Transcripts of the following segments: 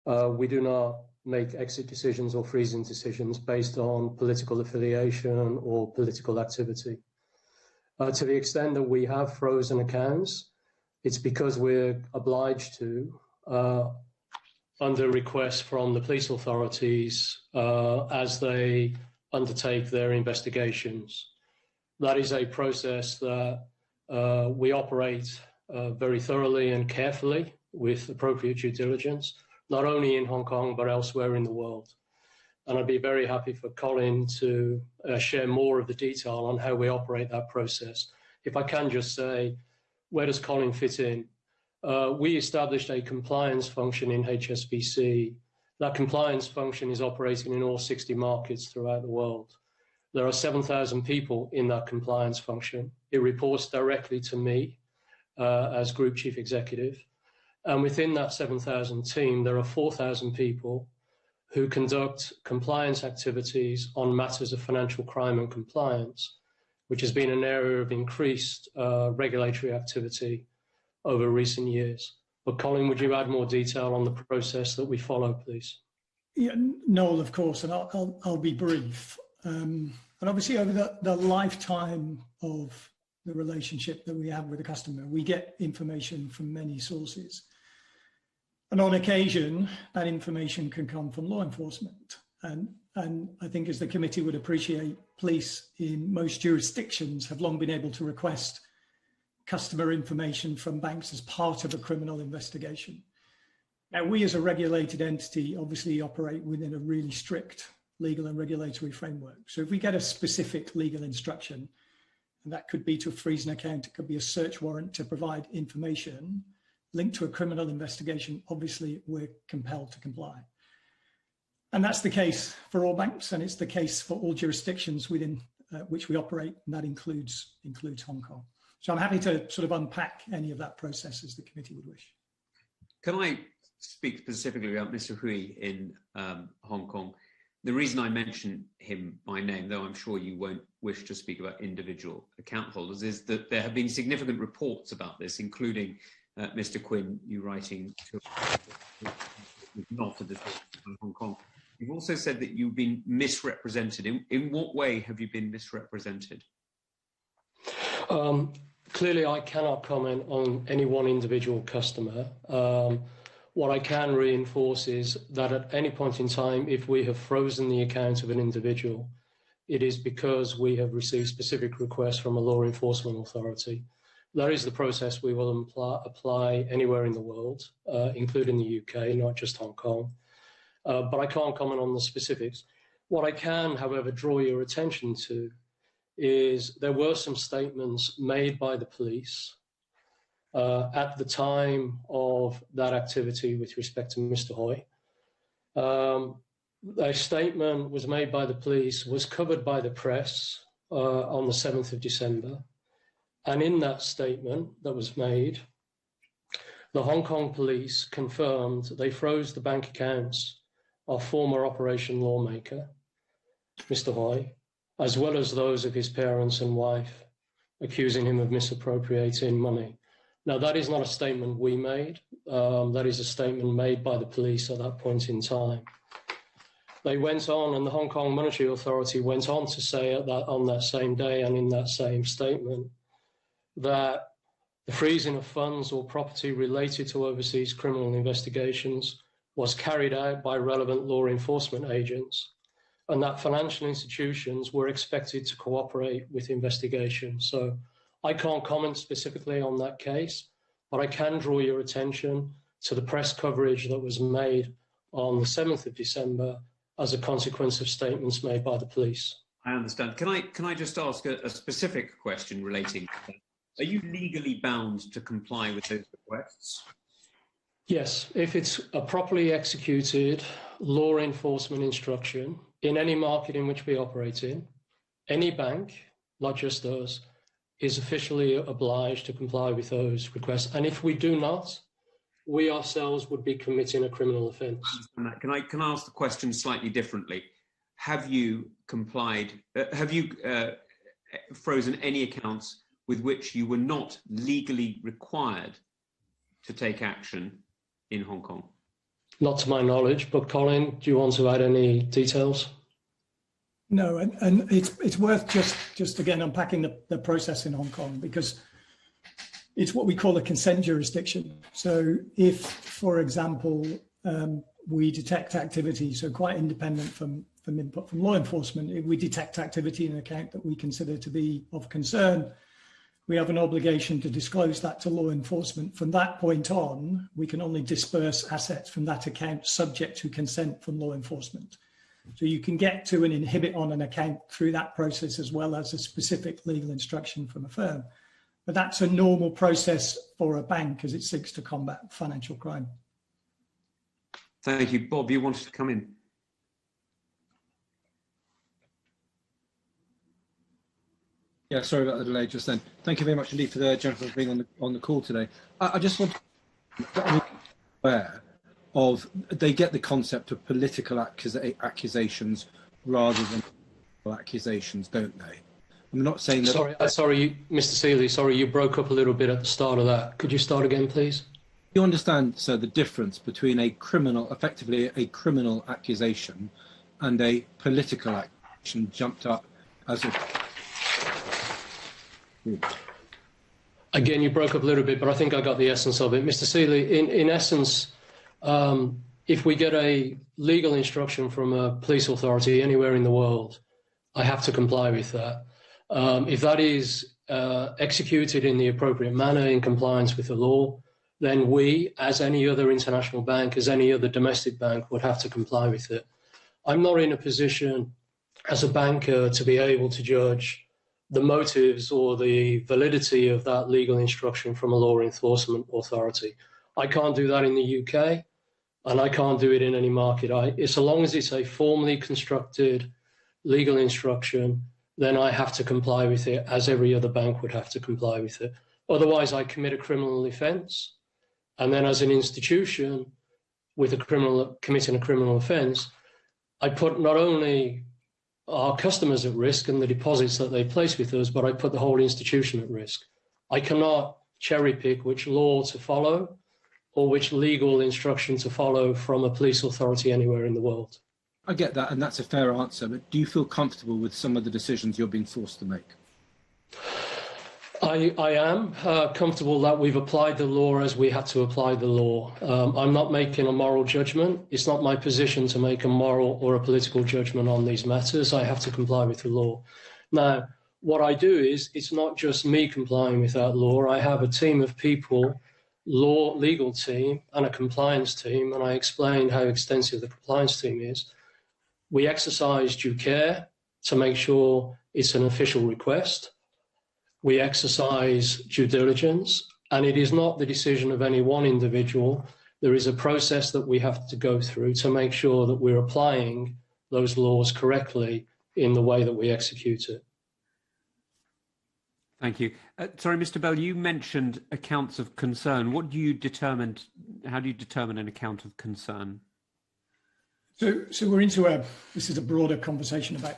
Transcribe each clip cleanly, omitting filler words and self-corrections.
We do not make exit decisions or freezing decisions based on political affiliation or political activity. To the extent that we have frozen accounts, it's because we're obliged to, under request from the police authorities as they undertake their investigations. That is a process that we operate very thoroughly and carefully with appropriate due diligence, not only in Hong Kong, but elsewhere in the world. And I'd be very happy for Colin to share more of the detail on how we operate that process. If I can just say, where does Colin fit in? We established a compliance function in HSBC. That compliance function is operating in all 60 markets throughout the world. There are 7,000 people in that compliance function. It reports directly to me as Group Chief Executive. And within that 7,000 team, there are 4,000 people who conduct compliance activities on matters of financial crime and compliance, which has been an area of increased regulatory activity over recent years. But Colin, would you add more detail on the process that we follow, please? Yeah, Noel, of course, and I'll be brief. And obviously over the lifetime of the relationship that we have with the customer, we get information from many sources. And on occasion, that information can come from law enforcement. And I think, as the committee would appreciate, police in most jurisdictions have long been able to request customer information from banks as part of a criminal investigation. Now, we as a regulated entity obviously operate within a really strict legal and regulatory framework. So if we get a specific legal instruction, and that could be to freeze an account, it could be a search warrant to provide information linked to a criminal investigation, obviously we're compelled to comply. And that's the case for all banks, and it's the case for all jurisdictions within which we operate, and that includes Hong Kong. So I'm happy to sort of unpack any of that process as the committee would wish. Can I speak specifically about Mr. Hui in Hong Kong? The reason I mention him by name, though I'm sure you won't wish to speak about individual account holders, is that there have been significant reports about this, including Mr. Quinn, you writing to not at the in Hong Kong. You've also said that you've been misrepresented. In what way have you been misrepresented? Clearly, I cannot comment on any one individual customer. What I can reinforce is that at any point in time, if we have frozen the account of an individual, it is because we have received specific requests from a law enforcement authority. That is the process we will apply anywhere in the world, including the UK, not just Hong Kong. But I can't comment on the specifics. What I can, however, draw your attention to is there were some statements made by the police at the time of that activity with respect to Mr. Hui. A statement was made by the police, was covered by the press on the 7th of December. And in that statement that was made, the Hong Kong police confirmed they froze the bank accounts of former Operation Lawmaker, Mr. Hui, as well as those of his parents and wife, accusing him of misappropriating money. Now, that is not a statement we made. That is a statement made by the police at that point in time. They went on, and the Hong Kong Monetary Authority went on to say on that same day and in that same statement that the freezing of funds or property related to overseas criminal investigations was carried out by relevant law enforcement agents, and that financial institutions were expected to cooperate with investigations. So I can't comment specifically on that case, but I can draw your attention to the press coverage that was made on the 7th of December as a consequence of statements made by the police. I understand. Can I just ask a specific question relating to that? Are you legally bound to comply with those requests? Yes, if it's a properly executed law enforcement instruction in any market in which we operate in, any bank, not just us, is officially obliged to comply with those requests. And if we do not, we ourselves would be committing a criminal offence. Can I ask the question slightly differently? Have you complied, frozen any accounts with which you were not legally required to take action in Hong Kong? Not to my knowledge, but Colin, do you want to add any details? No, and it's worth just again unpacking the process in Hong Kong, because it's what we call a consent jurisdiction. So if, for example, we detect activity, so quite independent from input from law enforcement, if we detect activity in an account that we consider to be of concern, we have an obligation to disclose that to law enforcement. From that point on, we can only disperse assets from that account subject to consent from law enforcement. So you can get to an inhibit on an account through that process, as well as a specific legal instruction from a firm. But that's a normal process for a bank as it seeks to combat financial crime. Thank you. Bob, you wanted to come in? Yeah, sorry about the delay just then. Thank you very much indeed for the gentleman for being on the call today. I just want to be aware of, they get the concept of political accusations rather than accusations, don't they? I'm not saying that... Sorry, Mr. Seeley, sorry, you broke up a little bit at the start of that. Could you start again, please? You understand, sir, the difference between effectively a criminal accusation and a political accusation jumped up as a... Again, you broke up a little bit, but I think I got the essence of it. Mr. Seeley, in essence, if we get a legal instruction from a police authority anywhere in the world, I have to comply with that. If that is executed in the appropriate manner in compliance with the law, then we, as any other international bank, as any other domestic bank, would have to comply with it. I'm not in a position as a banker to be able to judge the motives or the validity of that legal instruction from a law enforcement authority. I can't do that in the UK, and I can't do it in any market. So long as it's a formally constructed legal instruction, then I have to comply with it, as every other bank would have to comply with it. Otherwise, I commit a criminal offence, and then as an institution with committing a criminal offence, I put not only our customers at risk and the deposits that they place with us, but I put the whole institution at risk. I cannot cherry pick which law to follow or which legal instruction to follow from a police authority anywhere in the world. I get that, and that's a fair answer, but do you feel comfortable with some of the decisions you're being forced to make? I am comfortable that we've applied the law as we had to apply the law. I'm not making a moral judgment. It's not my position to make a moral or a political judgment on these matters. I have to comply with the law. Now, what I do is, it's not just me complying with that law. I have a team of people, legal team and a compliance team, and I explained how extensive the compliance team is. We exercise due care to make sure it's an official request. We exercise due diligence, and it is not the decision of any one individual. There is a process that we have to go through to make sure that we're applying those laws correctly in the way that we execute it. Thank you. Sorry, Mr. Bell, you mentioned accounts of concern. What do you determine? How do you determine an account of concern? So we're into this is a broader conversation about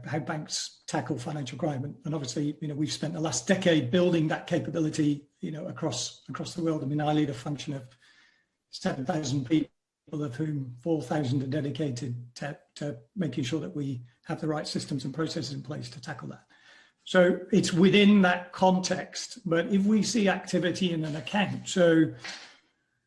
how banks tackle financial crime, and obviously we've spent the last decade building that capability across the world. I mean, I lead a function of 7,000 people, of whom 4,000 are dedicated to making sure that we have the right systems and processes in place to tackle that. So it's within that context. But if we see activity in an account, so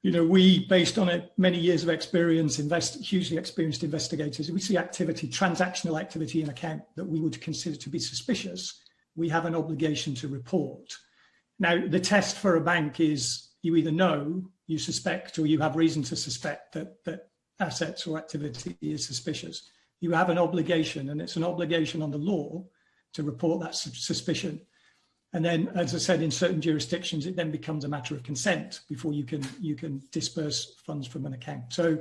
we, based on many years of experience, hugely experienced investigators, if we see activity, transactional activity in an account that we would consider to be suspicious, we have an obligation to report. Now, the test for a bank is you either know, you suspect, or you have reason to suspect that assets or activity is suspicious. You have an obligation, and it's an obligation under law to report that suspicion. And then, as I said, in certain jurisdictions, it then becomes a matter of consent before you can disperse funds from an account. So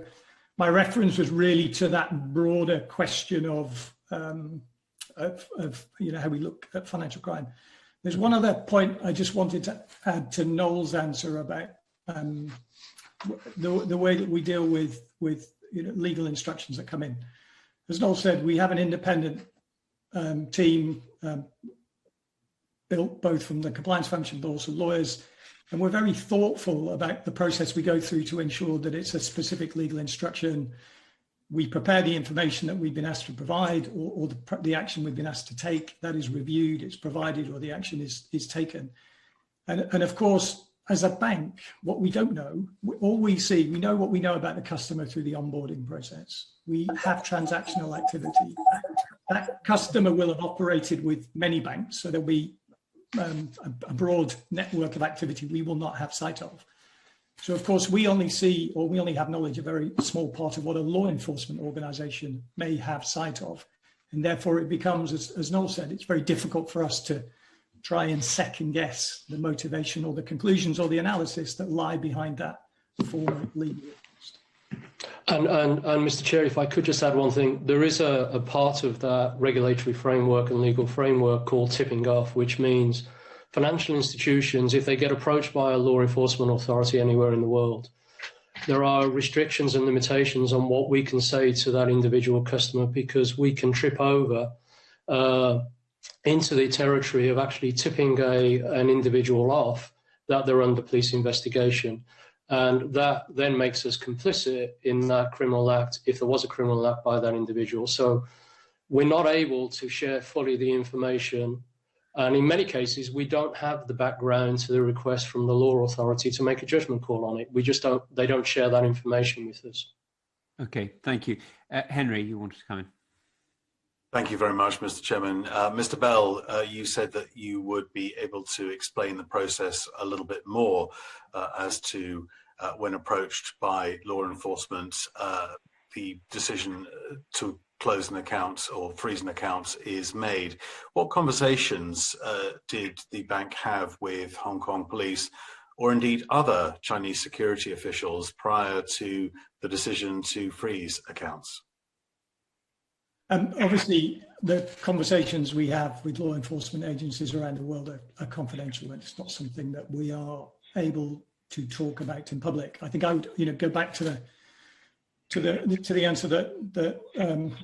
my reference was really to that broader question of how we look at financial crime. There's one other point I just wanted to add to Noel's answer about the way that we deal with legal instructions that come in. As Noel said, we have an independent team built both from the compliance function, but also lawyers. And we're very thoughtful about the process we go through to ensure that it's a specific legal instruction. We prepare the information that we've been asked to provide, or the action we've been asked to take. That is reviewed, it's provided, or the action is taken. And of course, as a bank, what we don't know, all we see, we know what we know about the customer through the onboarding process. We have transactional activity. That customer will have operated with many banks, so there'll be a broad network of activity we will not have sight of. So of course, we only see, or we only have knowledge of a very small part of what a law enforcement organization may have sight of. And therefore it becomes, as Noel said, it's very difficult for us to try and second guess the motivation or the conclusions or the analysis that lie behind that formal legal request. And Mr. Chair, if I could just add one thing, there is a part of that regulatory framework and legal framework called tipping off, which means financial institutions, if they get approached by a law enforcement authority anywhere in the world, there are restrictions and limitations on what we can say to that individual customer, because we can trip over into the territory of actually tipping an individual off that they're under police investigation. And that then makes us complicit in that criminal act, if there was a criminal act by that individual. So we're not able to share fully the information. And in many cases, we don't have the background to the request from the law authority to make a judgment call on it. We just don't, they don't share that information with us. Okay, thank you. Henry, you wanted to come in? Thank you very much, Mr. Chairman. Mr. Bell, you said that you would be able to explain the process a little bit more as to when approached by law enforcement, the decision to close an account or freeze an account is made. What conversations did the bank have with Hong Kong police, or indeed other Chinese security officials, prior to the decision to freeze accounts? Obviously, the conversations we have with law enforcement agencies around the world are confidential, and it's not something that we are able to talk about in public. I think I would, go back to the answer that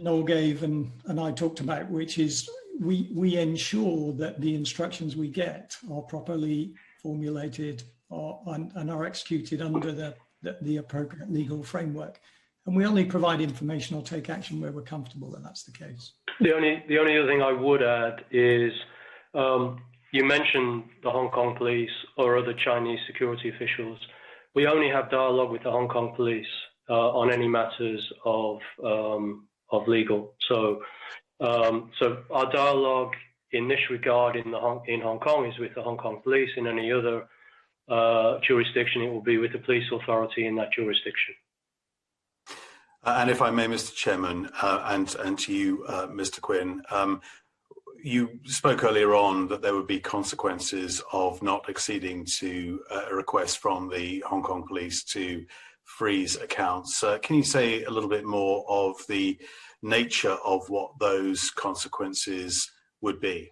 Noel gave and I talked about, which is we ensure that the instructions we get are properly formulated and are executed under the appropriate legal framework. And we only provide information or take action where we're comfortable that that's the case. The only other thing I would add is you mentioned the Hong Kong police or other Chinese security officials. We only have dialogue with the Hong Kong police on any matters of legal. So our dialogue in this regard in Hong Kong is with the Hong Kong police. In any other jurisdiction, it will be with the police authority in that jurisdiction. And if I may, Mr. Chairman, and to you, Mr. Quinn, you spoke earlier on that there would be consequences of not acceding to a request from the Hong Kong police to freeze accounts. Can you say a little bit more of the nature of what those consequences would be?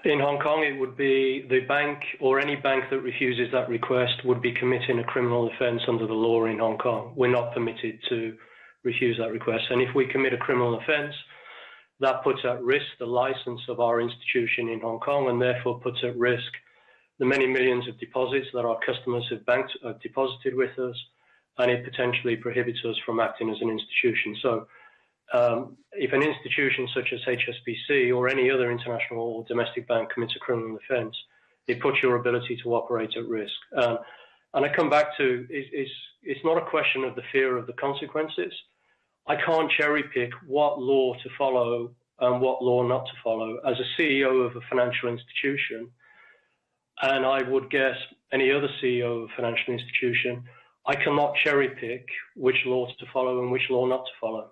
In Hong Kong, it would be the bank or any bank that refuses that request would be committing a criminal offence under the law in Hong Kong. We're not permitted to refuse that request. And if we commit a criminal offence, that puts at risk the licence of our institution in Hong Kong, and therefore puts at risk the many millions of deposits that our customers have deposited with us, and it potentially prohibits us from acting as an institution. So if an institution such as HSBC or any other international or domestic bank commits a criminal offence, it puts your ability to operate at risk. And I come back to, it's not a question of the fear of the consequences. I can't cherry pick what law to follow and what law not to follow. As a CEO of a financial institution, and I would guess any other CEO of a financial institution, I cannot cherry pick which law to follow and which law not to follow.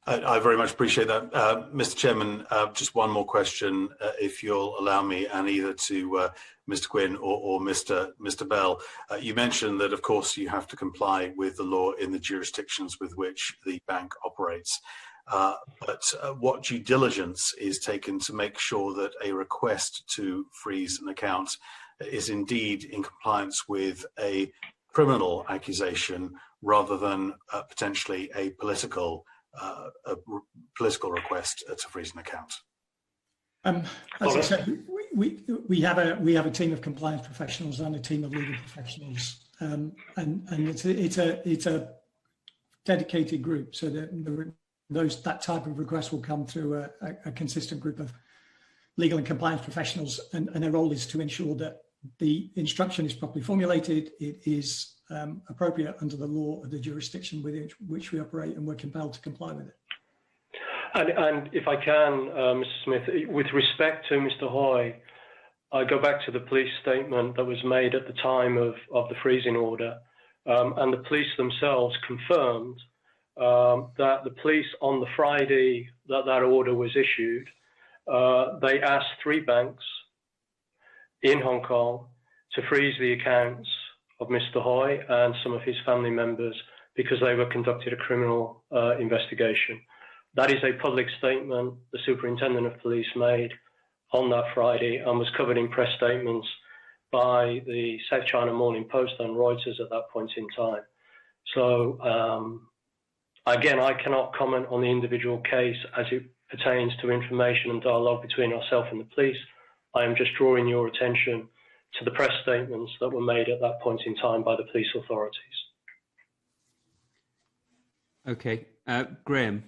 I very much appreciate that. Mr. Chairman, just one more question, if you'll allow me, and either to Mr. Quinn or Mr. Bell. You mentioned that, of course, you have to comply with the law in the jurisdictions with which the bank operates. But what due diligence is taken to make sure that a request to freeze an account is indeed in compliance with a criminal accusation rather than potentially a political request to freeze an account? As I said, we have a team of compliance professionals and a team of legal professionals, and it's a dedicated group, so that that type of request will come through a consistent group of legal and compliance professionals, and their role is to ensure that the instruction is properly formulated, it is appropriate under the law of the jurisdiction within which we operate, and we're compelled to comply with it. And if I can, Mr. Smith, with respect to Mr. Hoy, I go back to the police statement that was made at the time of the freezing order, and the police themselves confirmed that the police on the Friday that order was issued, they asked 3 banks in Hong Kong to freeze the accounts of Mr. Hoy and some of his family members because they were conducting a criminal investigation. That is a public statement the Superintendent of Police made on that Friday and was covered in press statements by the South China Morning Post and Reuters at that point in time. So again, I cannot comment on the individual case as it pertains to information and dialogue between ourselves and the police. I am just drawing your attention to the press statements that were made at that point in time by the police authorities. Okay, Graham.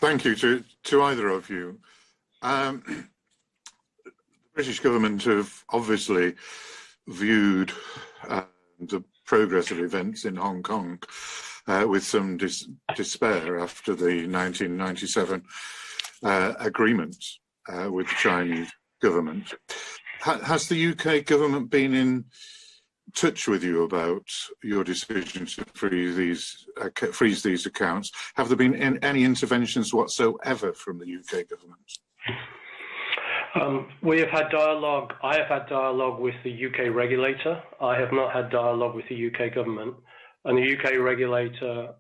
Thank you to either of you. The British government have obviously viewed the progress of events in Hong Kong with some despair after the 1997 agreement with the Chinese government. Has the UK government been in touch with you about your decision to freeze these accounts? Have there been any interventions whatsoever from the UK government? We have had dialogue. I have had dialogue with the UK regulator. I have not had dialogue with the UK government. And the UK regulator,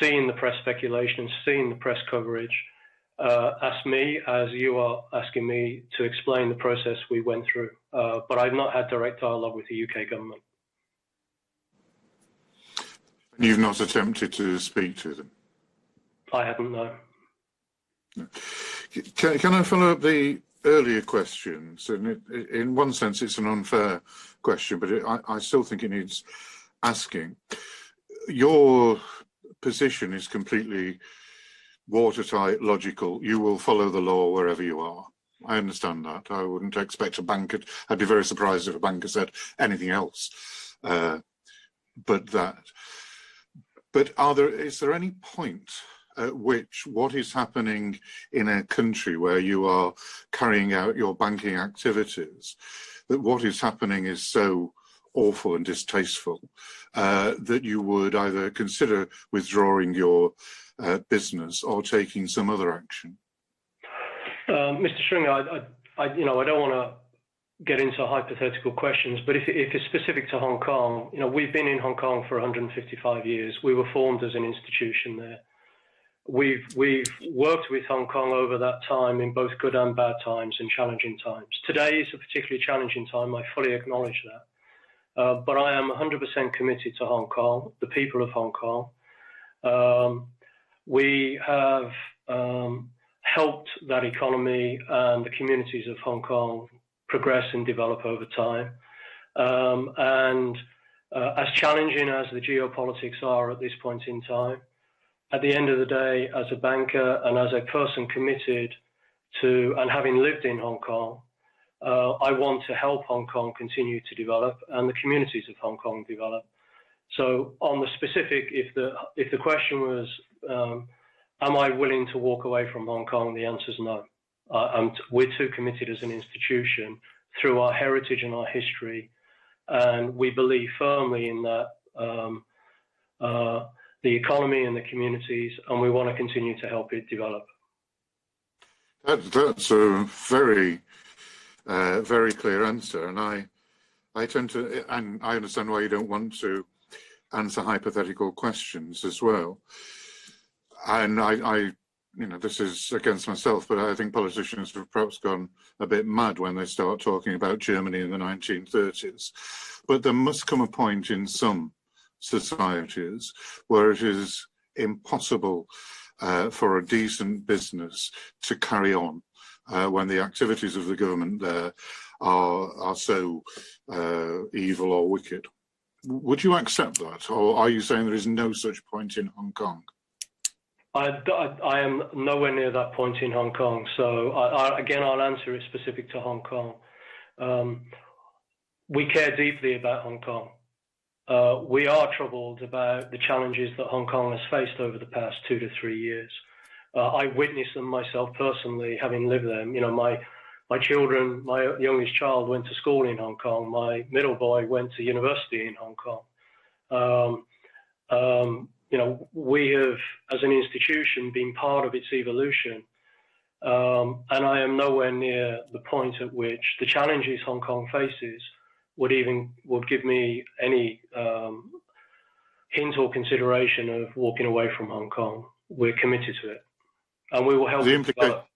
seeing the press speculation, seeing the press coverage, asked me, as you are asking me, to explain the process we went through. But I've not had direct dialogue with the UK government. You've not attempted to speak to them? I haven't, no. Can I follow up the earlier questions? And in one sense, it's an unfair question, but I still think it needs asking. Your position is completely watertight, logical. You will follow the law wherever you are. I understand that. I wouldn't expect a banker. I'd be very surprised if a banker said anything else. But is there any point at which what is happening in a country where you are carrying out your banking activities, that what is happening is so awful and distasteful that you would either consider withdrawing your business or taking some other action? Mr. Stringer, I don't want to get into hypothetical questions, but if it's specific to Hong Kong, we've been in Hong Kong for 155 years. We were formed as an institution there. We've worked with Hong Kong over that time in both good and bad times and challenging times. Today is a particularly challenging time. I fully acknowledge that. But I am 100% committed to Hong Kong, the people of Hong Kong. We have helped that economy and the communities of Hong Kong progress and develop over time. As challenging as the geopolitics are at this point in time, at the end of the day, as a banker and as a person committed to and having lived in Hong Kong, I want to help Hong Kong continue to develop and the communities of Hong Kong develop. So on the specific, if the question was, am I willing to walk away from Hong Kong? The answer is no. We're too committed as an institution through our heritage and our history, and we believe firmly in that the economy and the communities, and we want to continue to help it develop. That's a very, very clear answer, and I tend to, and I understand why you don't want to answer hypothetical questions as well. And I this is against myself, but I think politicians have perhaps gone a bit mad when they start talking about Germany in the 1930s. But there must come a point in some societies where it is impossible for a decent business to carry on when the activities of the government there are so evil or wicked. Would you accept that, or are you saying there is no such point in Hong Kong? I am nowhere near that point in Hong Kong. So again, I'll answer it specific to Hong Kong. We care deeply about Hong Kong. We are troubled about the challenges that Hong Kong has faced over the past 2 to 3 years. I witnessed them myself personally, having lived there. You know, my children, my youngest child went to school in Hong Kong. My middle boy went to university in Hong Kong. You know, we have, as an institution, been part of its evolution. And I am nowhere near the point at which the challenges Hong Kong faces would give me any hint or consideration of walking away from Hong Kong. We're committed to it, and we will help it develop.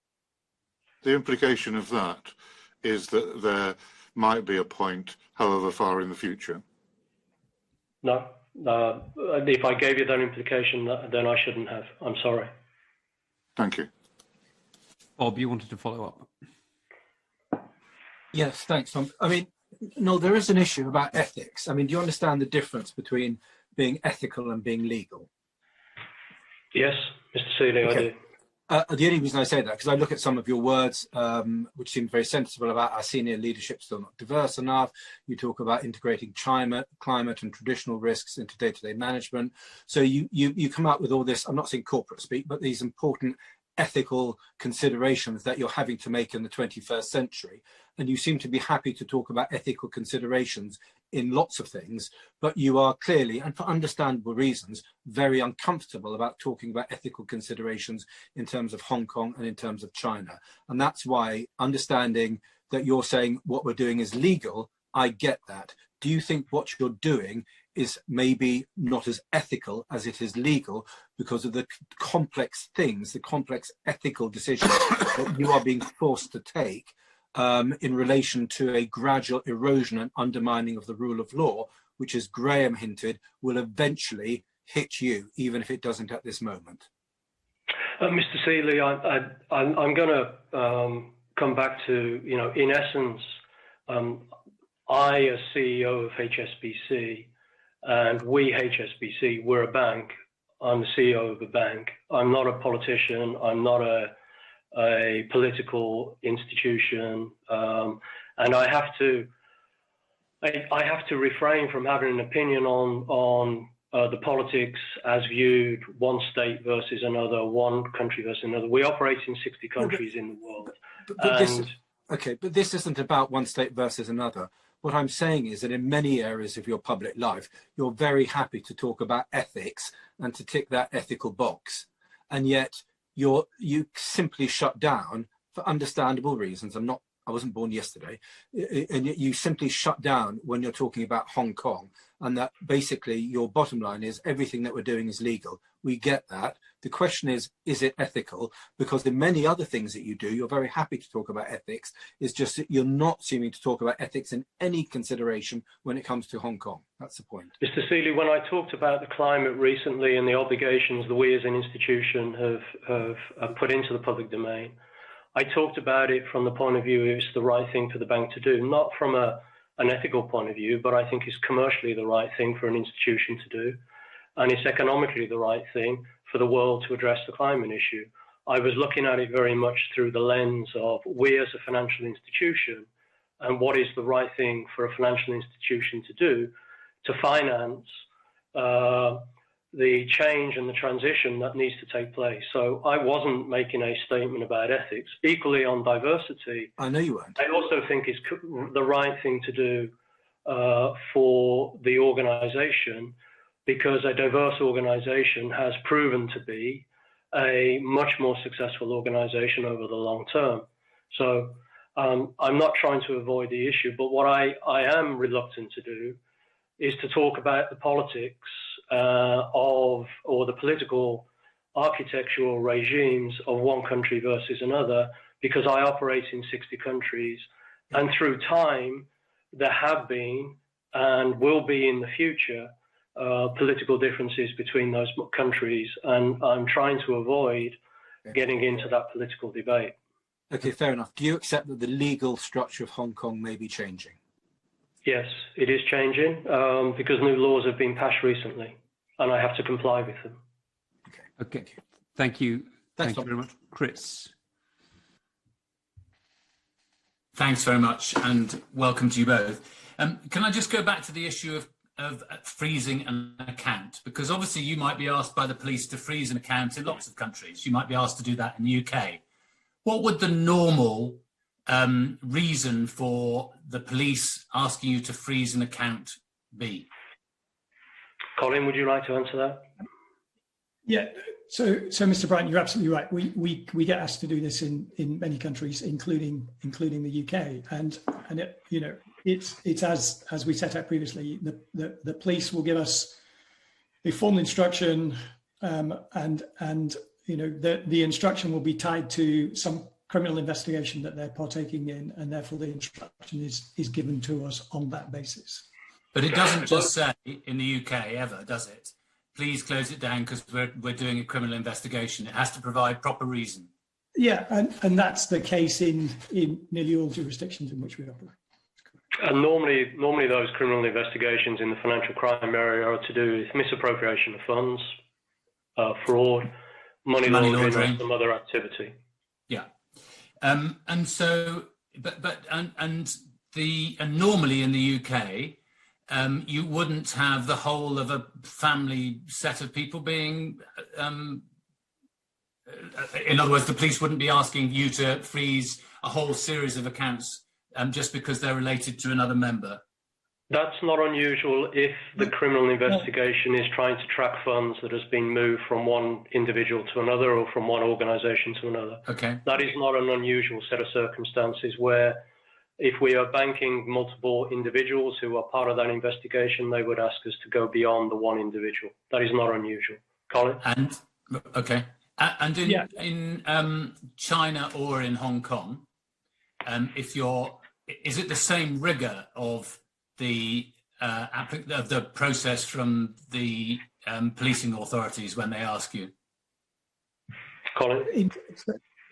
The implication of that is that there might be a point, however far in the future. No, if I gave you that implication, then I shouldn't have. I'm sorry. Thank you. Bob, you wanted to follow up? Yes, thanks, Tom. I mean, no, there is an issue about ethics. I mean, do you understand the difference between being ethical and being legal? Yes, Mr. Seeley, okay. I do. The only reason I say that, because I look at some of your words, which seem very sensible about our senior leadership still not diverse enough. You talk about integrating climate and traditional risks into day-to-day management. So you come up with all this, I'm not saying corporate speak, but these important ethical considerations that you're having to make in the 21st century. And you seem to be happy to talk about ethical considerations in lots of things, but you are clearly, and for understandable reasons, very uncomfortable about talking about ethical considerations in terms of Hong Kong and in terms of China. And that's why, understanding that you're saying what we're doing is legal, I get that. Do you think what you're doing is maybe not as ethical as it is legal because of the complex things, the complex ethical decisions that you are being forced to take in relation to a gradual erosion and undermining of the rule of law, which, as Graham hinted, will eventually hit you, even if it doesn't at this moment? Mr. Seeley, I'm going to come back to, you know, in essence, I, as CEO of HSBC, and we, HSBC, we're a bank. I'm the CEO of a bank. I'm not a politician. I'm not a political institution, and I have to refrain from having an opinion on the politics as viewed one state versus another, one country versus another. We operate in 60 countries in the world. But this isn't about one state versus another. What I'm saying is that in many areas of your public life, you're very happy to talk about ethics and to tick that ethical box, and yet you simply shut down for understandable reasons. I wasn't born yesterday, and yet you simply shut down when you're talking about Hong Kong, and that basically your bottom line is everything that we're doing is legal. We get that. The question is it ethical? Because in many other things that you do, you're very happy to talk about ethics. It's just that you're not seeming to talk about ethics in any consideration when it comes to Hong Kong. That's the point. Mr. Seeley, when I talked about the climate recently and the obligations that we as an institution have put into the public domain, I talked about it from the point of view it's the right thing for the bank to do, not from an ethical point of view, but I think it's commercially the right thing for an institution to do, and it's economically the right thing for the world to address the climate issue. I was looking at it very much through the lens of we as a financial institution and what is the right thing for a financial institution to do to finance the change and the transition that needs to take place. So I wasn't making a statement about ethics. Equally on diversity, I know you weren't. I also think it's the right thing to do for the organization, because a diverse organization has proven to be a much more successful organization over the long term. So I'm not trying to avoid the issue, but what I am reluctant to do is to talk about the politics or the political architectural regimes of one country versus another, because I operate in 60 countries, and through time there have been and will be in the future political differences between those countries, and I'm trying to avoid getting into that political debate. Okay, fair enough. Do you accept that the legal structure of Hong Kong may be changing? Yes, it is changing because new laws have been passed recently, and I have to comply with them. Okay. Thank you. Thanks, Thank you Tom. very much, Chris. Thanks very much, and welcome to you both. Can I just go back to the issue of freezing an account? Because obviously you might be asked by the police to freeze an account in lots of countries. You might be asked to do that in the UK. What would the normal reason for the police asking you to freeze an account be? Colin, would you like to answer that? Yeah. So Mr. Bryant, you're absolutely right. We get asked to do this in many countries, including the UK, and it, you know, it's as we set out previously. The police will give us a formal instruction, and you know the instruction will be tied to some criminal investigation that they're partaking in, and therefore the instruction is given to us on that basis. But it doesn't just say in the UK ever, does it? Please close it down because we're doing a criminal investigation. It has to provide proper reason. Yeah, and that's the case in nearly all jurisdictions in which we operate. And normally those criminal investigations in the financial crime area are to do with misappropriation of funds, fraud, money laundering, or some other activity. Yeah, and so, normally in the UK. You wouldn't have the whole of a family set of people being, in other words, the police wouldn't be asking you to freeze a whole series of accounts just because they're related to another member. That's not unusual if the criminal investigation is trying to track funds that has been moved from one individual to another or from one organisation to another. Okay. That is not an unusual set of circumstances where if we are banking multiple individuals who are part of that investigation, they would ask us to go beyond the one individual. That is not unusual. Colin? And okay. And in China or in Hong Kong, is it the same rigor of the process from the policing authorities when they ask you? Colin?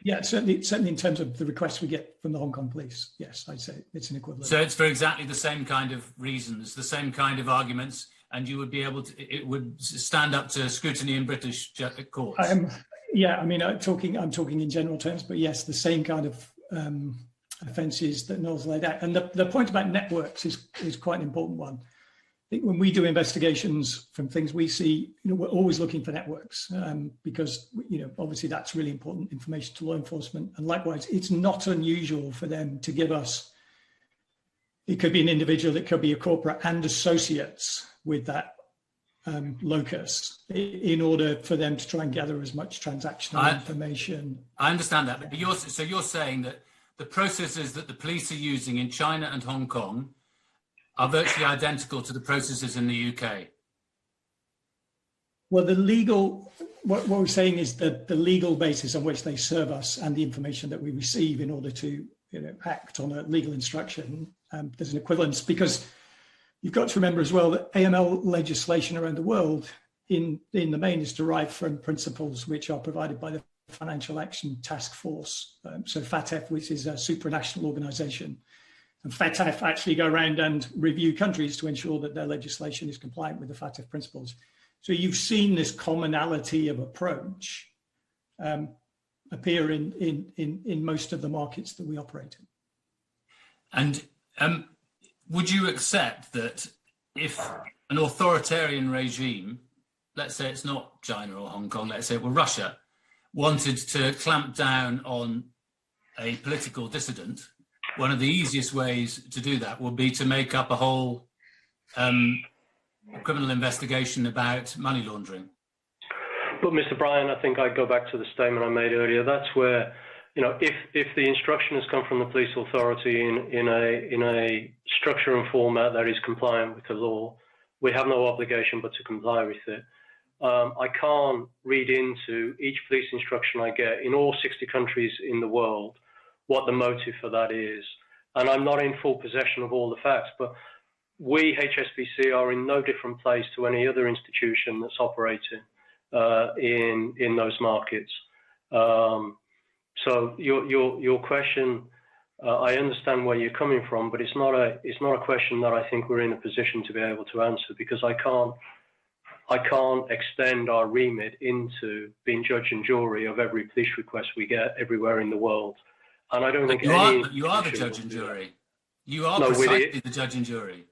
Yeah, certainly in terms of the requests we get from the Hong Kong police, yes, I'd say it's an equivalent. So it's for exactly the same kind of reasons, the same kind of arguments, and you would be able to, it would stand up to scrutiny in British courts. Yeah, I mean, I'm talking in general terms, but yes, the same kind of offences that Noel's laid out. And the point about networks is quite an important one. I think when we do investigations from things we see, you know, we're always looking for networks because, you know, obviously that's really important information to law enforcement. And likewise, it's not unusual for them to give us, it could be an individual, it could be a corporate and associates with that locus in order for them to try and gather as much transactional information. I understand that, but you're saying that the processes that the police are using in China and Hong Kong are virtually identical to the processes in the UK. Well, what we're saying is that the legal basis on which they serve us and the information that we receive in order to, you know, act on a legal instruction, there's an equivalence, because you've got to remember as well that AML legislation around the world in the main is derived from principles which are provided by the Financial Action Task Force. So FATF, which is a supranational organisation. And FATF actually go around and review countries to ensure that their legislation is compliant with the FATF principles. So you've seen this commonality of approach appear in most of the markets that we operate in. And would you accept that if an authoritarian regime, let's say it's not China or Hong Kong, let's say it were Russia, wanted to clamp down on a political dissident, one of the easiest ways to do that would be to make up a whole criminal investigation about money laundering? But Mr. Bryan, I think I'd go back to the statement I made earlier. That's where, you know, if the instruction has come from the police authority in a structure and format that is compliant with the law, we have no obligation but to comply with it. I can't read into each police instruction I get in all 60 countries in the world what the motive for that is. And I'm not in full possession of all the facts, but we, HSBC, are in no different place to any other institution that's operating in those markets. So your question, I understand where you're coming from, but it's not a question that I think we're in a position to be able to answer, because I can't extend our remit into being judge and jury of every police request we get everywhere in the world. And I don't think you are the judge and jury. You are precisely the judge and jury.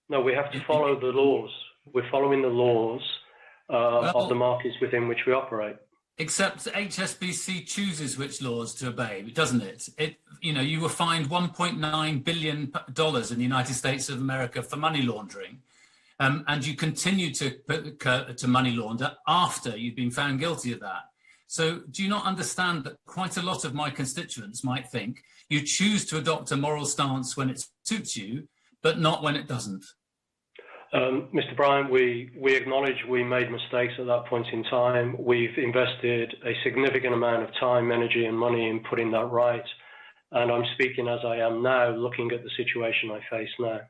No, we have to follow the laws. We're following the laws of the markets within which we operate. Except HSBC chooses which laws to obey, doesn't it? You were fined $1.9 billion in the United States of America for money laundering, and you continue to money launder after you've been found guilty of that. So do you not understand that quite a lot of my constituents might think you choose to adopt a moral stance when it suits you, but not when it doesn't? Mr. Bryant, we acknowledge we made mistakes at that point in time. We've invested a significant amount of time, energy and money in putting that right. And I'm speaking as I am now, looking at the situation I face now.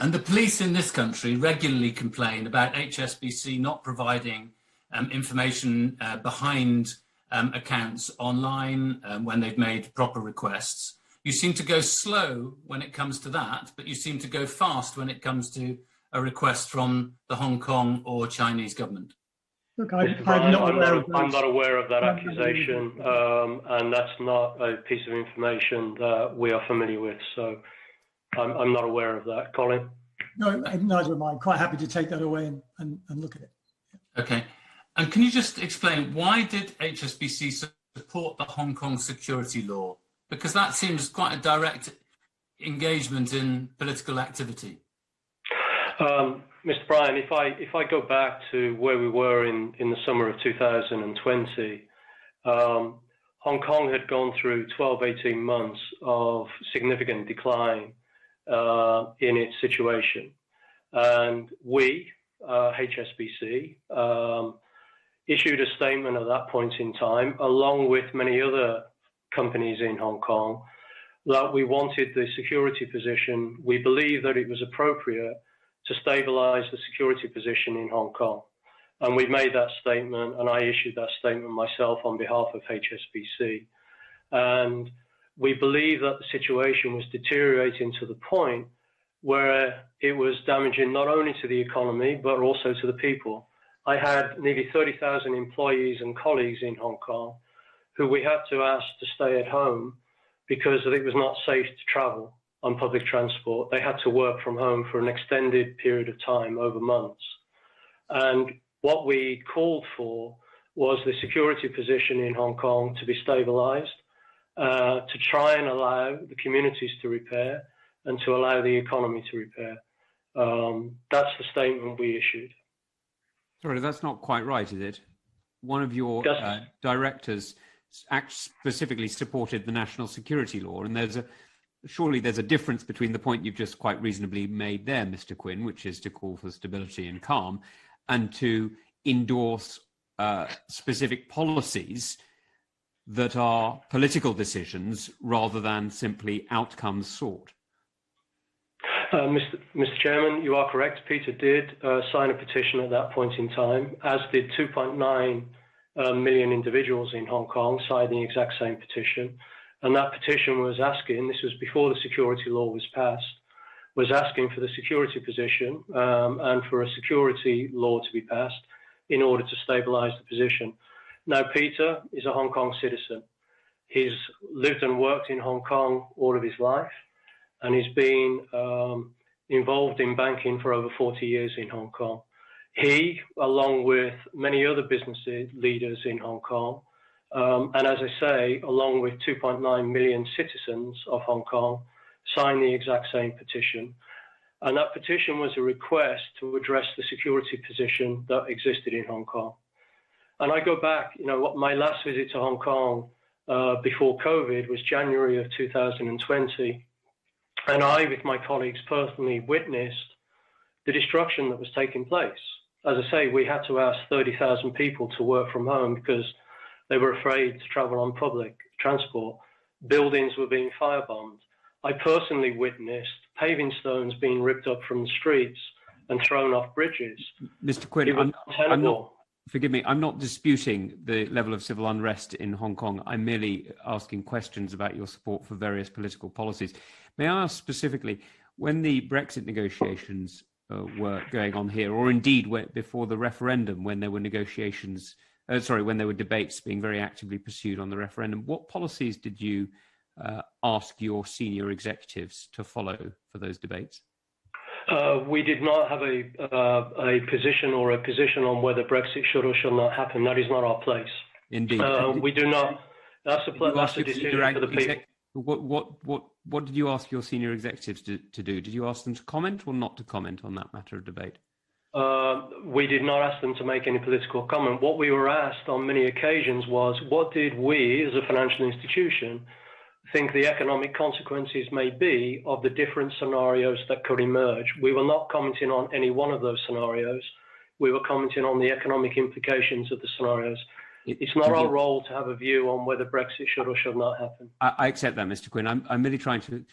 And the police in this country regularly complain about HSBC not providing information behind accounts online when they've made proper requests. You seem to go slow when it comes to that, but you seem to go fast when it comes to a request from the Hong Kong or Chinese government. Look, I'm not aware of that accusation, and that's not a piece of information that we are familiar with. So I'm not aware of that. Colin? No, neither am I. I'm quite happy to take that away and look at it. Okay. And can you just explain, why did HSBC support the Hong Kong security law? Because that seems quite a direct engagement in political activity. Mr. Bryan, if I go back to where we were in the summer of 2020, Hong Kong had gone through 18 months of significant decline in its situation. And we, HSBC, issued a statement at that point in time, along with many other companies in Hong Kong, that we wanted the security position. We believe that it was appropriate to stabilize the security position in Hong Kong. And we made that statement, and I issued that statement myself on behalf of HSBC. And we believe that the situation was deteriorating to the point where it was damaging not only to the economy, but also to the people. I had nearly 30,000 employees and colleagues in Hong Kong who we had to ask to stay at home because it was not safe to travel on public transport. They had to work from home for an extended period of time, over months. And what we called for was the security position in Hong Kong to be stabilized, to try and allow the communities to repair and to allow the economy to repair. That's the statement we issued. Sorry, that's not quite right, is it? One of your directors specifically supported the national security law, and surely there's a difference between the point you've just quite reasonably made there, Mr. Quinn, which is to call for stability and calm, and to endorse specific policies that are political decisions rather than simply outcomes sought. Mr. Chairman, you are correct. Peter did sign a petition at that point in time, as did 2.9 million individuals in Hong Kong signed the exact same petition. And that petition was asking, this was before the security law was passed, was asking for the security position and for a security law to be passed in order to stabilize the position. Now, Peter is a Hong Kong citizen. He's lived and worked in Hong Kong all of his life, and he's been involved in banking for over 40 years in Hong Kong. He, along with many other business leaders in Hong Kong, and as I say, along with 2.9 million citizens of Hong Kong, signed the exact same petition. And that petition was a request to address the security position that existed in Hong Kong. And I go back, my last visit to Hong Kong before COVID was January of 2020. And I, with my colleagues, personally witnessed the destruction that was taking place. As I say, we had to ask 30,000 people to work from home because they were afraid to travel on public transport. Buildings were being firebombed. I personally witnessed paving stones being ripped up from the streets and thrown off bridges. Mr. Quinn, it was untenable. Forgive me, I'm not disputing the level of civil unrest in Hong Kong. I'm merely asking questions about your support for various political policies. May I ask specifically, when the Brexit negotiations were going on here, or indeed before the referendum, when there were negotiations, when there were debates being very actively pursued on the referendum, what policies did you ask your senior executives to follow for those debates? We did not have a position on whether Brexit should or should not happen. That is not our place. Indeed. We do not. That's a decision for the people. What did you ask your senior executives to do? Did you ask them to comment or not to comment on that matter of debate? We did not ask them to make any political comment. What we were asked on many occasions was, what did we, as a financial institution, think the economic consequences may be of the different scenarios that could emerge? We were not commenting on any one of those scenarios. We were commenting on the economic implications of the scenarios. It's not our role to have a view on whether Brexit should or should not happen. I accept that, Mr. Quinn. I'm really trying to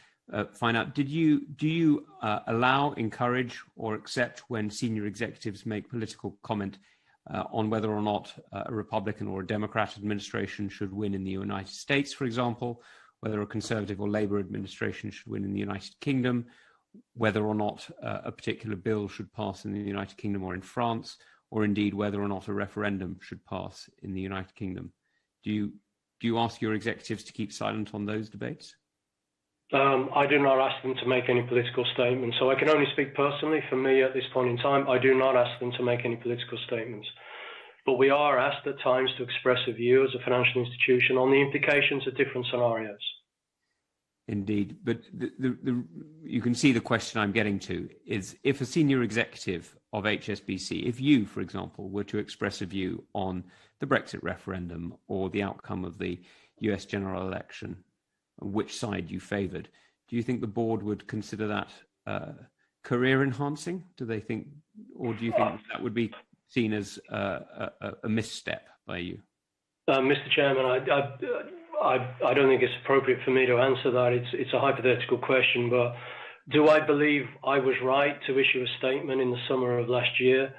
find out, do you allow, encourage, or accept when senior executives make political comment on whether or not a Republican or a Democrat administration should win in the United States, for example, whether a Conservative or Labour administration should win in the United Kingdom, whether or not a particular bill should pass in the United Kingdom or in France, or indeed whether or not a referendum should pass in the United Kingdom? Do you ask your executives to keep silent on those debates? I do not ask them to make any political statements. So I can only speak personally. For me, at this point in time, I do not ask them to make any political statements. But we are asked at times to express a view as a financial institution on the implications of different scenarios. Indeed. But you can see the question I'm getting to is, if a senior executive of HSBC, if you, for example, were to express a view on the Brexit referendum or the outcome of the US general election, which side you favoured, do you think the board would consider that career enhancing? Do they think, or do you think that would be seen as a misstep by you? Mr. Chairman, I don't think it's appropriate for me to answer that. It's a hypothetical question, but do I believe I was right to issue a statement in the summer of last year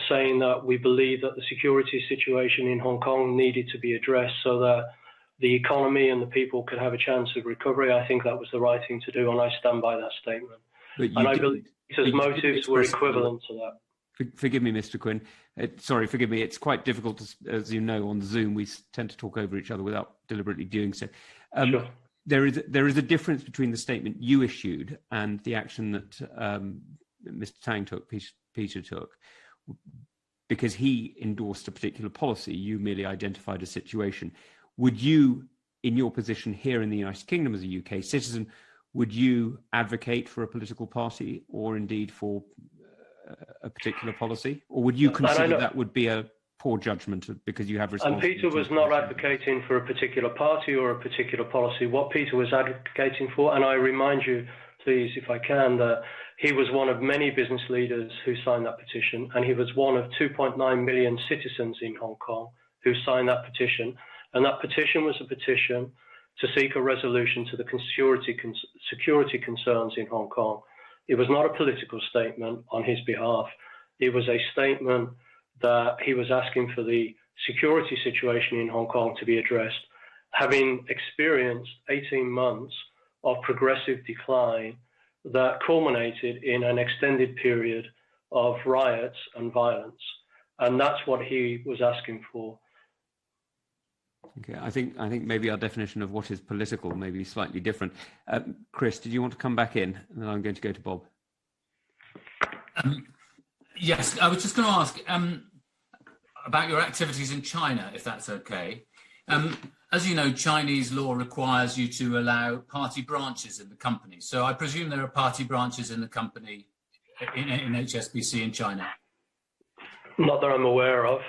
saying that we believe that the security situation in Hong Kong needed to be addressed so that the economy and the people could have a chance of recovery? I think that was the right thing to do, and I stand by that statement. And I believe his motives were equivalent to that. Forgive me, Mr. Quinn. Forgive me. It's quite difficult, as you know, on Zoom. We tend to talk over each other without deliberately doing so. Sure. There is a difference between the statement you issued and the action that Mr. Tang took, Peter took, because he endorsed a particular policy. You merely identified a situation. Would you, in your position here in the United Kingdom as a UK citizen, would you advocate for a political party or indeed for a particular policy, or would you consider that would be a poor judgment because you have responsibility? And Peter was not advocating for a particular party or a particular policy. What Peter was advocating for, and I remind you, please, if I can, that he was one of many business leaders who signed that petition, and he was one of 2.9 million citizens in Hong Kong who signed that petition. And that petition was a petition to seek a resolution to the security concerns in Hong Kong. It was not a political statement on his behalf. It was a statement that he was asking for the security situation in Hong Kong to be addressed, having experienced 18 months of progressive decline that culminated in an extended period of riots and violence. And that's what he was asking for. Okay, I think maybe our definition of what is political may be slightly different. Chris, did you want to come back in? And then I'm going to go to Bob. Yes, I was just going to ask about your activities in China, if that's okay. As you know, Chinese law requires you to allow party branches in the company. So I presume there are party branches in the company in HSBC in China. Not that I'm aware of.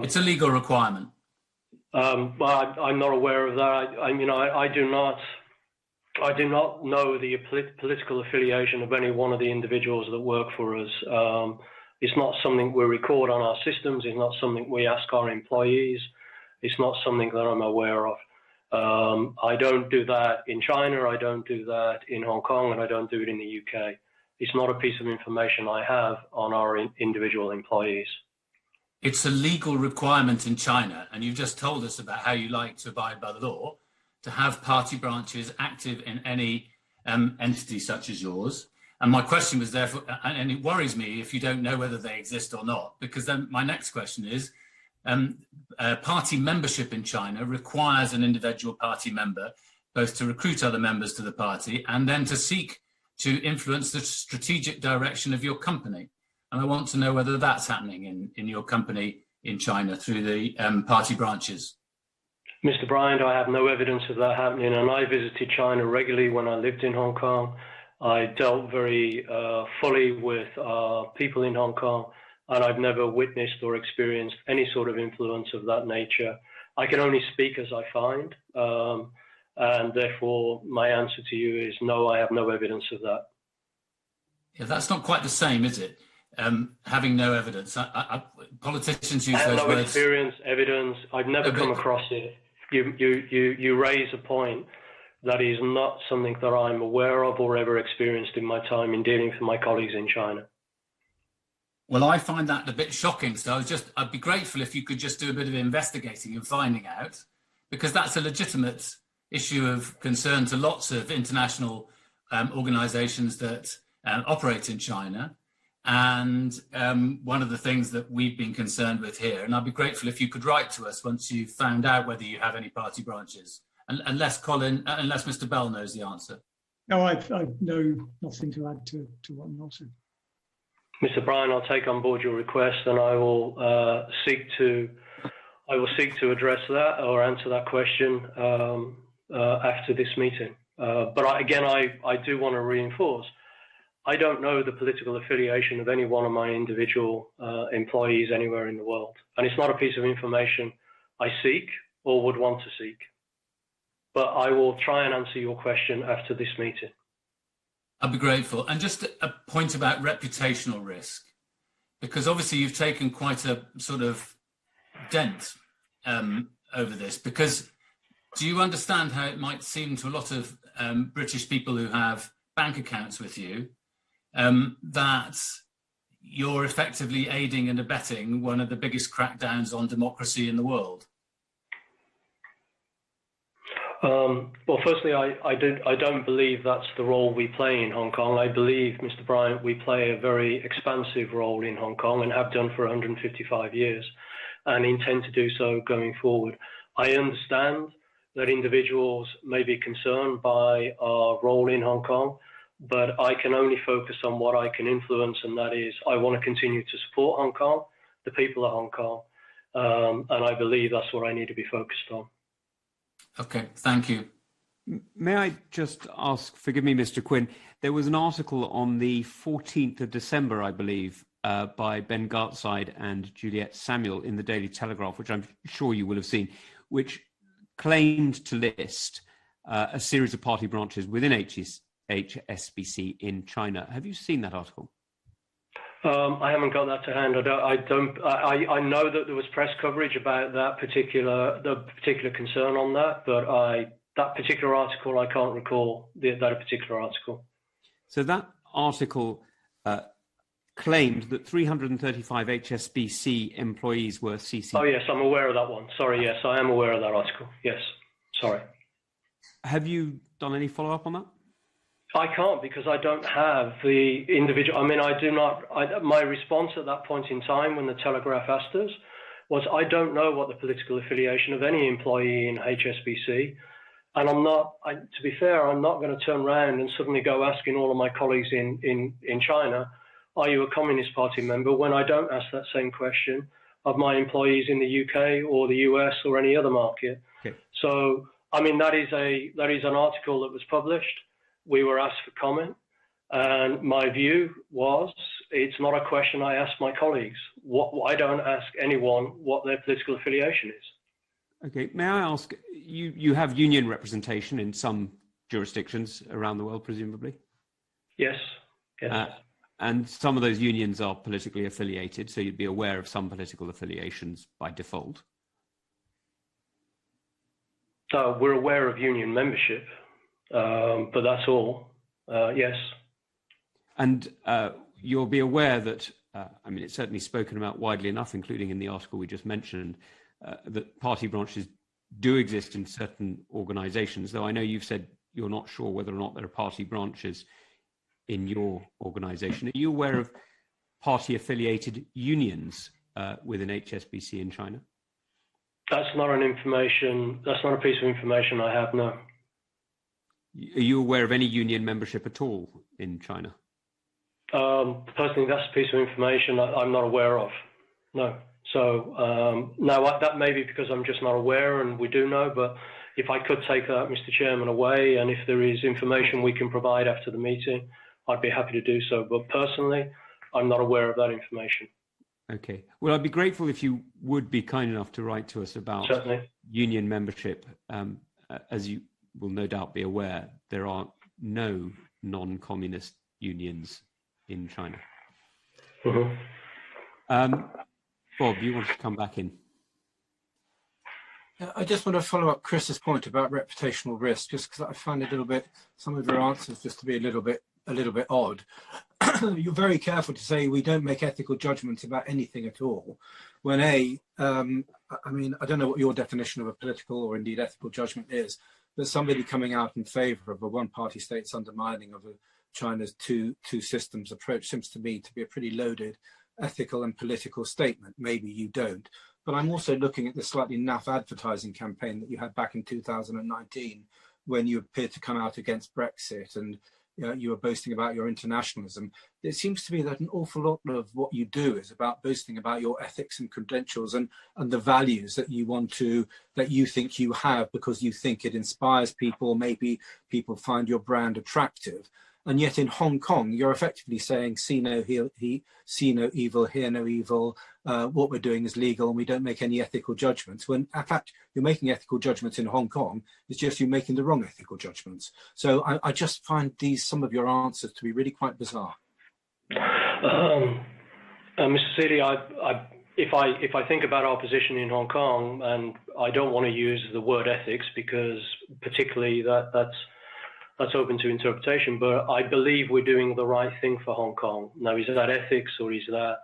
It's a legal requirement. Well, I'm not aware of that. I do not know the political affiliation of any one of the individuals that work for us. It's not something we record on our systems. It's not something we ask our employees. It's not something that I'm aware of. I don't do that in China. I don't do that in Hong Kong, and I don't do it in the UK. It's not a piece of information I have on our individual employees. It's a legal requirement in China, and you've just told us about how you like to abide by the law, to have party branches active in any entity such as yours. And my question was therefore, and it worries me if you don't know whether they exist or not, because then my next question is, party membership in China requires an individual party member both to recruit other members to the party and then to seek to influence the strategic direction of your company. And I want to know whether that's happening in your company in China through the party branches. Mr. Bryant, I have no evidence of that happening, and I visited China regularly when I lived in Hong Kong. I dealt very fully with people in Hong Kong, and I've never witnessed or experienced any sort of influence of that nature. I can only speak as I find, and therefore my answer to you is no, I have no evidence of that. Yeah, that's not quite the same, is it? Having no evidence. Politicians use those words. No experience, evidence. I've never come across it. You raise a point that is not something that I'm aware of or ever experienced in my time in dealing with my colleagues in China. Well, I find that a bit shocking. So I'd be grateful if you could just do a bit of investigating and finding out, because that's a legitimate issue of concern to lots of international organizations that operate in China. And one of the things that we've been concerned with here, and I'd be grateful if you could write to us once you've found out whether you have any party branches, unless Mr. Bell knows the answer. No, I've no nothing to add to what Noel said. Mr. Bryan, I'll take on board your request, and I will seek to address that or answer that question after this meeting. But I do want to reinforce, I don't know the political affiliation of any one of my individual employees anywhere in the world. And it's not a piece of information I seek or would want to seek. But I will try and answer your question after this meeting. I'd be grateful. And just a point about reputational risk, because obviously you've taken quite a sort of dent over this, because do you understand how it might seem to a lot of British people who have bank accounts with you that you're effectively aiding and abetting one of the biggest crackdowns on democracy in the world? Well, firstly, I don't believe that's the role we play in Hong Kong. I believe, Mr. Bryant, we play a very expansive role in Hong Kong and have done for 155 years and intend to do so going forward. I understand that individuals may be concerned by our role in Hong Kong, but I can only focus on what I can influence, and that is I want to continue to support Hong Kong, the people of Hong Kong, and I believe that's what I need to be focused on. Okay, thank you. May I just ask, forgive me, Mr. Quinn, there was an article on the 14th of December, I believe, by Ben Gartside and Juliet Samuel in the Daily Telegraph, which I'm sure you will have seen, which claimed to list a series of party branches within HSBC in China. Have you seen that article? I haven't got that to hand. I know that there was press coverage about the particular concern on that, but that particular article, I can't recall that particular article. So that article claimed that 335 HSBC employees were CC. Oh yes, I'm aware of that one. Sorry, yes, I am aware of that article. Yes, sorry. Have you done any follow-up on that? I can't, because I don't have the individual. I mean, I do not. My response at that point in time when the Telegraph asked us was, I don't know what the political affiliation of any employee in HSBC, and I'm not. To be fair, I'm not going to turn around and suddenly go asking all of my colleagues in China, are you a Communist Party member, when I don't ask that same question of my employees in the UK or the US or any other market. Okay. So, I mean, that is an article that was published. We were asked for comment, and my view was it's not a question I ask my colleagues. I don't ask anyone what their political affiliation is. Okay, may I ask, you have union representation in some jurisdictions around the world, presumably? Yes, yes. And some of those unions are politically affiliated, so you'd be aware of some political affiliations by default. So we're aware of union membership. But that's all, yes. And you'll be aware that, I mean, it's certainly spoken about widely enough, including in the article we just mentioned, that party branches do exist in certain organisations, though I know you've said you're not sure whether or not there are party branches in your organisation. Are you aware of party-affiliated unions within HSBC in China? That's not a piece of information I have, no. Are you aware of any union membership at all in China? Personally, that's a piece of information I'm not aware of, no. So, no, that may be because I'm just not aware and we do know, but if I could take that, Mr. Chairman, away, and if there is information we can provide after the meeting, I'd be happy to do so. But personally, I'm not aware of that information. Okay. Well, I'd be grateful if you would be kind enough to write to us about Certainly. Union membership. As you will no doubt be aware, there are no non-communist unions in China. Mm-hmm. Bob, you want to come back in? I just want to follow up Chris's point about reputational risk, just because I find some of your answers just to be a little bit odd. You're very careful to say we don't make ethical judgments about anything at all. When I mean, I don't know what your definition of a political or indeed ethical judgment is, but somebody coming out in favour of a one-party state's undermining of China's two systems approach seems to me to be a pretty loaded ethical and political statement. Maybe you don't. But I'm also looking at the slightly naff advertising campaign that you had back in 2019 when you appeared to come out against Brexit and you were boasting about your internationalism. It seems to me that an awful lot of what you do is about boasting about your ethics and credentials and the values that you think you have because you think it inspires people, maybe people find your brand attractive. And yet in Hong Kong, you're effectively saying, see no evil, hear no evil. What we're doing is legal and we don't make any ethical judgments. When in fact, you're making ethical judgments in Hong Kong. It's just you making the wrong ethical judgments. So I just find some of your answers to be really quite bizarre. Mr. Seeley, if I think about our position in Hong Kong, and I don't want to use the word ethics because particularly that's open to interpretation, but I believe we're doing the right thing for Hong Kong. Now, is that ethics or is that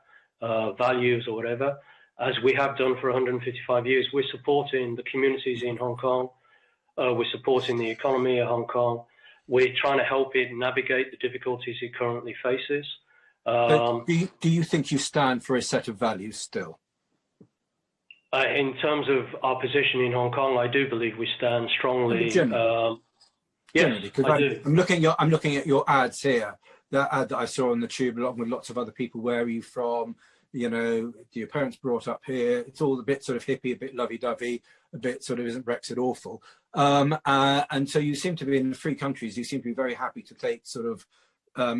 values or whatever? As we have done for 155 years, we're supporting the communities in Hong Kong. We're supporting the economy of Hong Kong. We're trying to help it navigate the difficulties it currently faces. Do you think you stand for a set of values still? In terms of our position in Hong Kong, I do believe we stand strongly. Generally, yes, I do. I'm looking at your ads here. That ad that I saw on the tube, along with lots of other people. Where are you from? You know, do your parents brought up here? It's all a bit sort of hippie, a bit lovey-dovey, a bit sort of isn't Brexit awful? And so you seem to be in free countries. You seem to be very happy to take sort of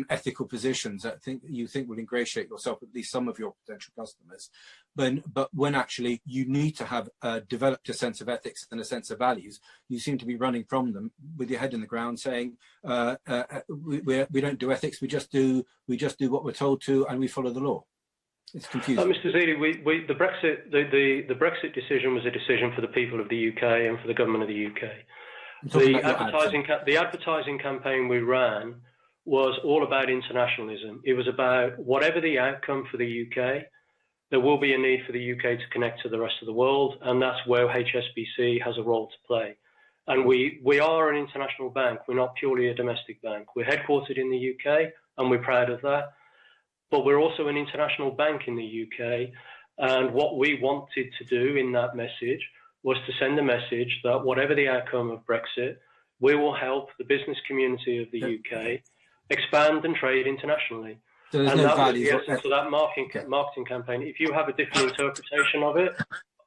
ethical positions that you think will ingratiate yourself with at least some of your potential customers. But when actually you need to have developed a sense of ethics and a sense of values, you seem to be running from them with your head in the ground, saying we don't do ethics, we just do what we're told to, and we follow the law. It's confusing. Mr. Zeeley, the Brexit decision was a decision for the people of the UK and for the government of the UK. The advertising campaign we ran was all about internationalism. It was about whatever the outcome for the UK, there will be a need for the UK to connect to the rest of the world, and that's where HSBC has a role to play. And we are an international bank. We're not purely a domestic bank. We're headquartered in the UK, and we're proud of that. But we're also an international bank in the UK. And what we wanted to do in that message was to send a message that whatever the outcome of Brexit, we will help the business community of the UK expand and trade internationally. So there's and no that value was the essence of that marketing campaign. If you have a different interpretation of it,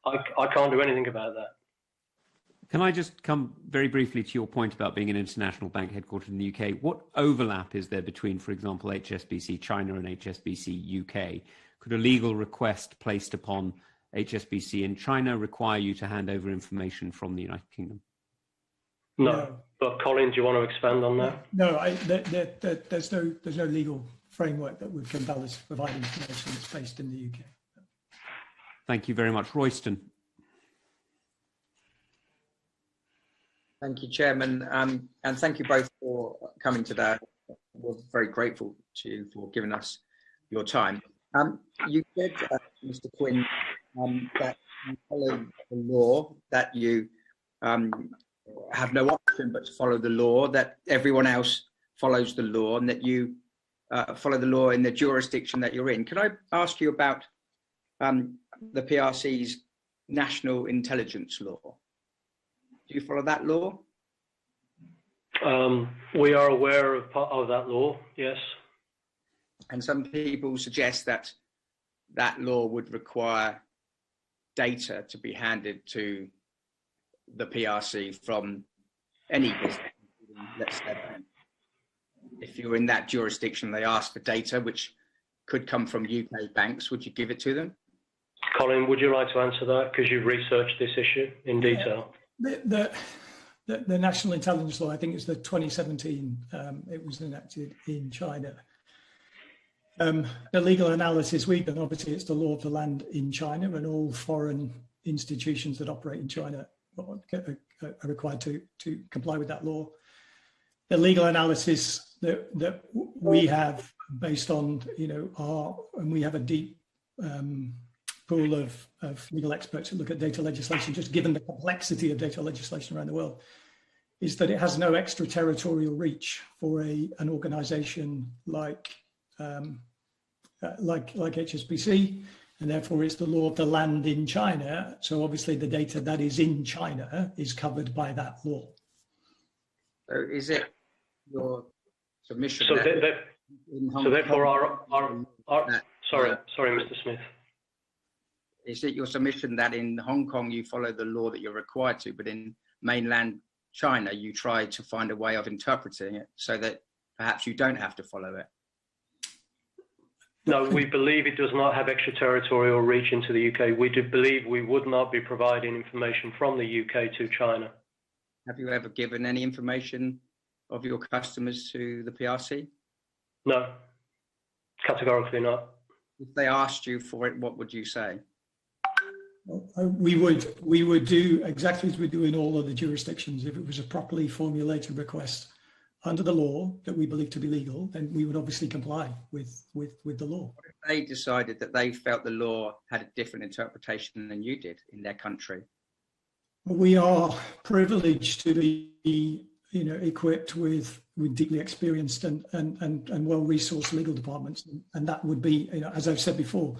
I can't do anything about that. Can I just come very briefly to your point about being an international bank headquartered in the UK? What overlap is there between, for example, HSBC China and HSBC UK? Could a legal request placed upon HSBC in China require you to hand over information from the United Kingdom? No. But Colin, do you want to expand on that? No, there's no legal framework that would compel us to provide information that's based in the UK. Thank you very much. Royston. Thank you, Chairman, and thank you both for coming today. we're very grateful to you for giving us your time. You said, Mr. Quinn, that you follow the law, that you have no option but to follow the law, that everyone else follows the law, and that you follow the law in the jurisdiction that you're in. Can I ask you about the PRC's national intelligence law? Do you follow that law? We are aware of part of that law, yes. And some people suggest that that law would require data to be handed to the PRC from any business. Let's say if you're in that jurisdiction, they ask for data, which could come from UK banks. Would you give it to them? Colin, would you like to answer that? Because you've researched this issue in detail. The national intelligence law, I think it's the 2017, it was enacted in China. The legal analysis we've done, obviously it's the law of the land in China, and all foreign institutions that operate in China are required to comply with that law. The legal analysis that we have based on, and we have a deep pool of legal experts who look at data legislation, just given the complexity of data legislation around the world, is that it has no extraterritorial reach for an organization like HSBC, and therefore it's the law of the land in China. So obviously the data that is in China is covered by that law. So is it your submission? So therefore sorry, Mr. Smith. Is it your submission that in Hong Kong you follow the law that you're required to, but in mainland China you try to find a way of interpreting it so that perhaps you don't have to follow it? No, we believe it does not have extraterritorial reach into the UK. We do believe we would not be providing information from the UK to China. Have you ever given any information of your customers to the PRC? No, categorically not. If they asked you for it, what would you say? We would do exactly as we do in all other jurisdictions. If it was a properly formulated request under the law that we believe to be legal, then we would obviously comply with the law. What if they decided that they felt the law had a different interpretation than you did in their country? We are privileged to be, equipped with deeply experienced and well-resourced legal departments, and that would be, as I've said before,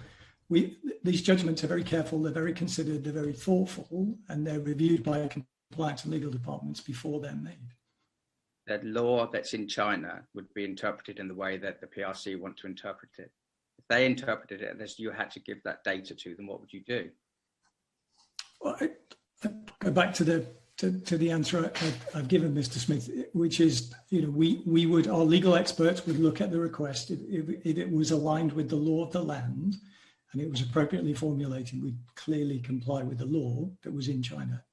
these judgments are very careful, they're very considered, they're very thoughtful, and they're reviewed by compliance and legal departments before they're made. The law that's in China would be interpreted in the way that the PRC want to interpret it. If they interpreted it as you had to give that data to them, what would you do? Well, I go back to the answer I've given, Mr. Smith, which is, our legal experts would look at the request. If it was aligned with the law of the land and it was appropriately formulated, we'd clearly comply with the law that was in China.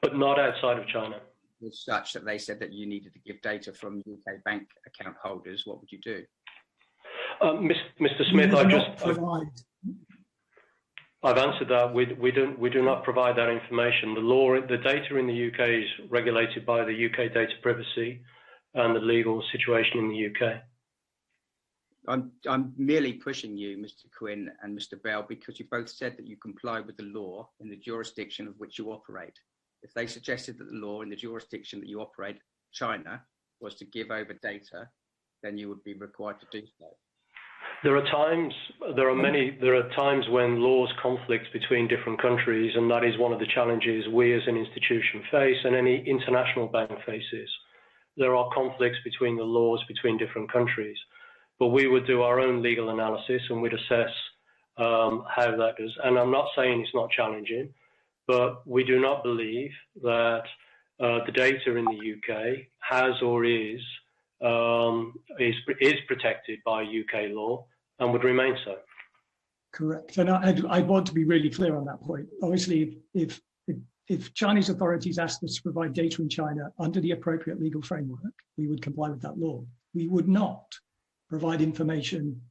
But not outside of China. Was such that they said that you needed to give data from UK bank account holders, what would you do? Mr. Smith, I've answered that. We do not provide that information. The data in the UK is regulated by the UK data privacy and the legal situation in the UK. I'm merely pushing you, Mr. Quinn and Mr. Bell, because you both said that you comply with the law in the jurisdiction of which you operate. If they suggested that the law in the jurisdiction that you operate, China, was to give over data, then you would be required to do so. There are times when laws conflict between different countries, and that is one of the challenges we as an institution face and any international bank faces. There are conflicts between the laws between different countries, but we would do our own legal analysis and we'd assess how that does. And I'm not saying it's not challenging, but we do not believe that the data in the UK has or is protected by UK law and would remain so. Correct. And I want to be really clear on that point. Obviously, if Chinese authorities asked us to provide data in China under the appropriate legal framework, we would comply with that law. We would not provide information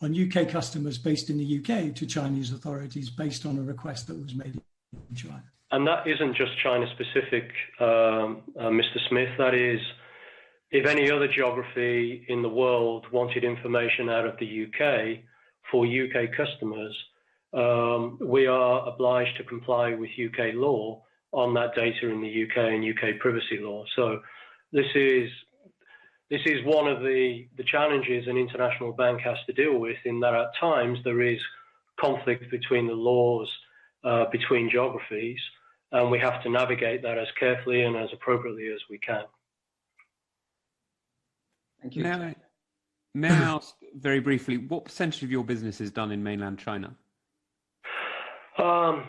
on UK customers based in the UK to Chinese authorities based on a request that was made in China. And that isn't just China specific, Mr. Smith. That is if any other geography in the world wanted information out of the UK for UK customers, we are obliged to comply with UK law on that data in the UK and UK privacy law. So this is one of the challenges an international bank has to deal with, in that at times there is conflict between the laws between geographies, and we have to navigate that as carefully and as appropriately as we can. Thank you. May I ask very briefly, what percentage of your business is done in mainland China? I'm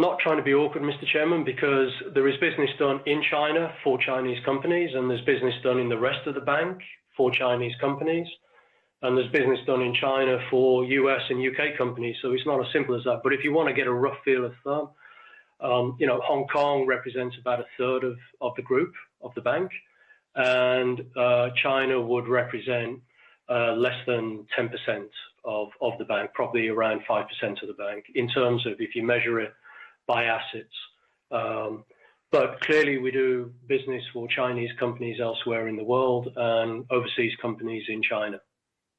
not trying to be awkward, Mr. Chairman, because there is business done in China for Chinese companies, and there's business done in the rest of the bank for Chinese companies, and there's business done in China for US and UK companies. So it's not as simple as that. But if you want to get a rough feel of thumb, Hong Kong represents about a third of the group of the bank, and China would represent less than 10% of the bank, probably around 5% of the bank, in terms of if you measure it by assets. But clearly we do business for Chinese companies elsewhere in the world and overseas companies in China.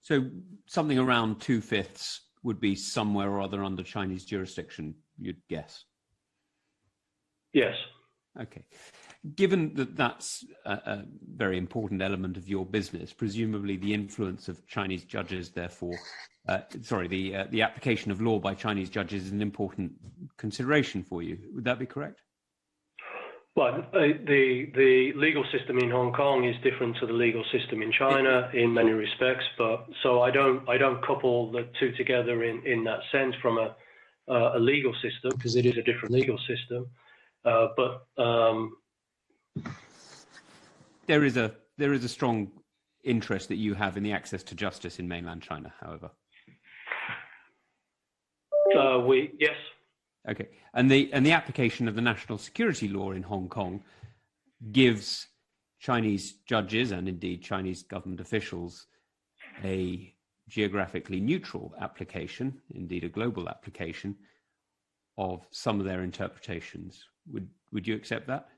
So something around 2/5 would be somewhere or other under Chinese jurisdiction, you'd guess? Yes. Okay. Given that that's a very important element of your business, presumably the influence of Chinese judges, therefore, the application of law by Chinese judges is an important consideration for you. Would that be correct? Well, the legal system in Hong Kong is different to the legal system in China in many respects, but so I don't couple the two together in that sense from a legal system, because it is a different legal system. There is a strong interest that you have in the access to justice in mainland China, however. Yes. Okay, and the application of the national security law in Hong Kong gives Chinese judges and indeed Chinese government officials a geographically neutral application, indeed a global application, of some of their interpretations. Would you accept that?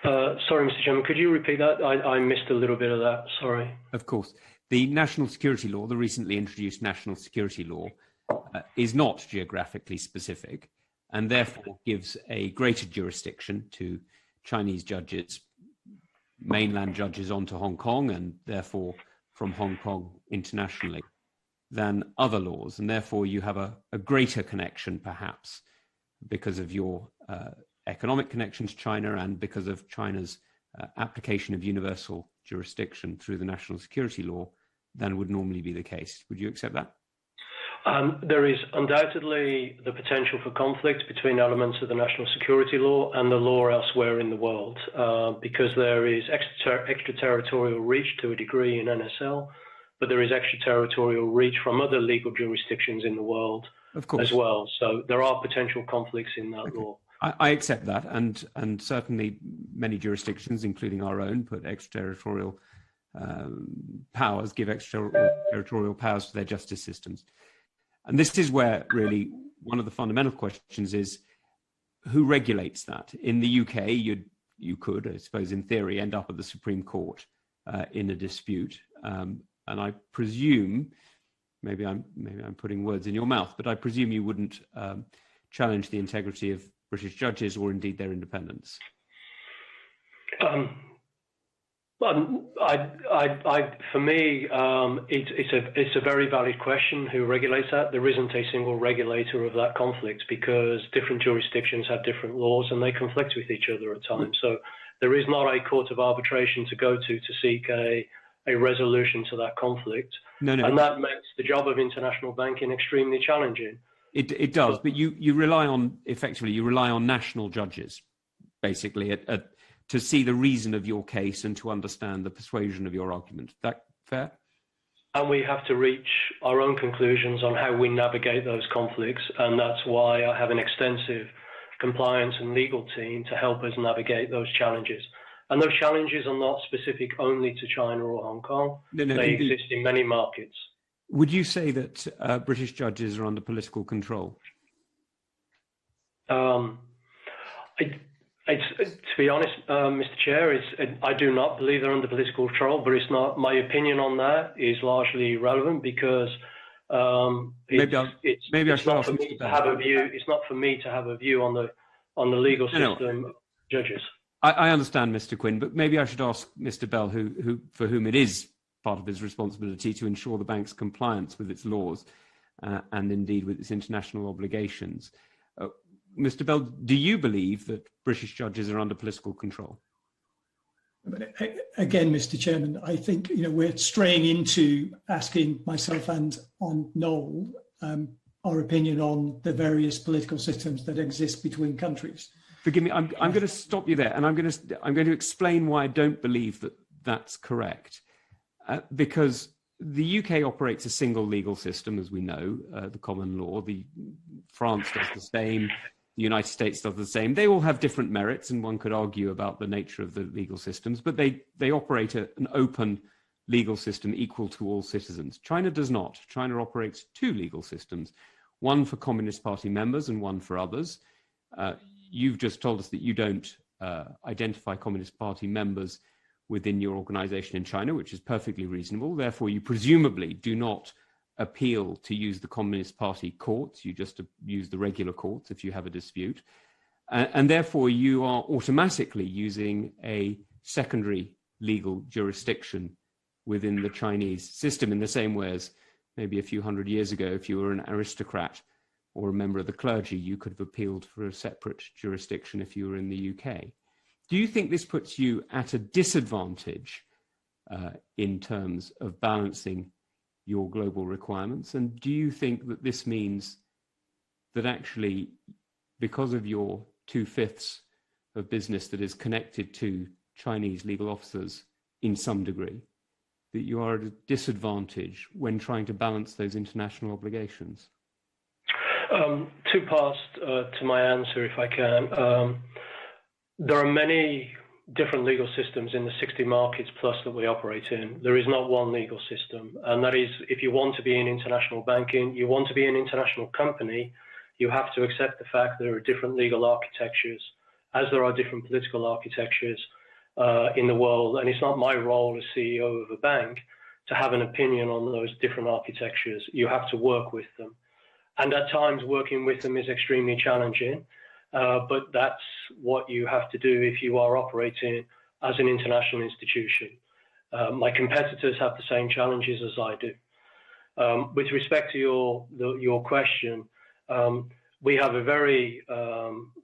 Sorry, Mr. Chairman, could you repeat that? I missed a little bit of that, sorry. Of course. The national security law, the recently introduced national security law, is not geographically specific and therefore gives a greater jurisdiction to Chinese judges, mainland judges onto Hong Kong, and therefore from Hong Kong internationally, than other laws. And therefore you have a greater connection, perhaps, because of your economic connection to China and because of China's application of universal jurisdiction through the national security law than would normally be the case. Would you accept that? There is undoubtedly the potential for conflict between elements of the national security law and the law elsewhere in the world, because there is extraterritorial reach to a degree in NSL, but there is extraterritorial reach from other legal jurisdictions in the world as well. So there are potential conflicts in that law. I accept that, and certainly many jurisdictions, including our own, put extraterritorial powers, give extraterritorial powers to their justice systems. And this is where really one of the fundamental questions is, who regulates that? In the UK, you could, I suppose, in theory, end up at the Supreme Court in a dispute. And I presume, maybe I'm putting words in your mouth, but I presume you wouldn't challenge the integrity of British judges or indeed their independence. For me, it's a very valid question. Who regulates that? There isn't a single regulator of that conflict, because different jurisdictions have different laws and they conflict with each other at times. So there is not a court of arbitration to go to seek a resolution to that conflict. No. And that makes the job of international banking extremely challenging. It does, but you rely on national judges, basically, to see the reason of your case and to understand the persuasion of your argument. Is that fair? And we have to reach our own conclusions on how we navigate those conflicts, and that's why I have an extensive compliance and legal team to help us navigate those challenges. And those challenges are not specific only to China or Hong Kong. They exist in many markets. Would you say that British judges are under political control? To be honest, Mr. Chair, I do not believe they're under political control, but it's not. My opinion on that is largely irrelevant because it's not for me to have a view. It's not for me to have a view on the legal system of judges. I understand, Mr. Quinn, but maybe I should ask Mr. Bell, for whom it is part of his responsibility to ensure the bank's compliance with its laws and indeed with its international obligations. Mr. Bell, do you believe that British judges are under political control? Again, Mr. Chairman, I think we're straying into asking myself and on Noel our opinion on the various political systems that exist between countries. Forgive me, I'm going to stop you there, and I'm going to explain why I don't believe that that's correct. Because the UK operates a single legal system, as we know, the common law. France does the same. The United States does the same. They all have different merits, and one could argue about the nature of the legal systems, but they operate an open legal system equal to all citizens. China does not. China operates two legal systems, one for Communist Party members and one for others. You've just told us that you don't identify Communist Party members within your organization in China, which is perfectly reasonable. Therefore, you presumably do not appeal to use the Communist Party courts. You just use the regular courts if you have a dispute. And therefore, you are automatically using a secondary legal jurisdiction within the Chinese system in the same way as maybe a few hundred years ago, if you were an aristocrat or a member of the clergy, you could have appealed for a separate jurisdiction if you were in the UK. Do you think this puts you at a disadvantage in terms of balancing your global requirements? And do you think that this means that actually, because of your 2/5 of business that is connected to Chinese legal officers in some degree, that you are at a disadvantage when trying to balance those international obligations? Two parts to my answer, if I can. There are many different legal systems in the 60 markets plus that we operate in. There is not one legal system, and that is, if you want to be in international banking, you want to be an international company, you have to accept the fact there are different legal architectures, as there are different political architectures in the world. And it's not my role as CEO of a bank to have an opinion on those different architectures. You have to work with them. And at times working with them is extremely challenging. But that's what you have to do if you are operating as an international institution. My competitors have the same challenges as I do. With respect to your question, we have a very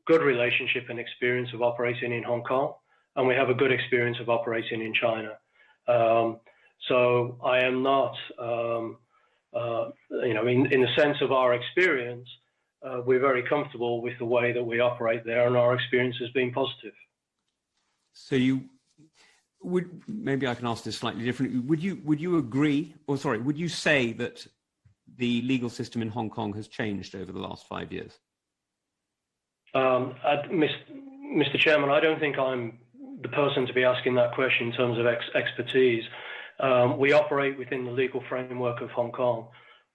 good relationship and experience of operating in Hong Kong, and we have a good experience of operating in China. So I am not, in the sense of our experience, we're very comfortable with the way that we operate there, and our experience has been positive. So maybe I can ask this slightly differently. Would you agree, would you say that the legal system in Hong Kong has changed over the last 5 years? Mr. Chairman, I don't think I'm the person to be asking that question in terms of expertise. We operate within the legal framework of Hong Kong.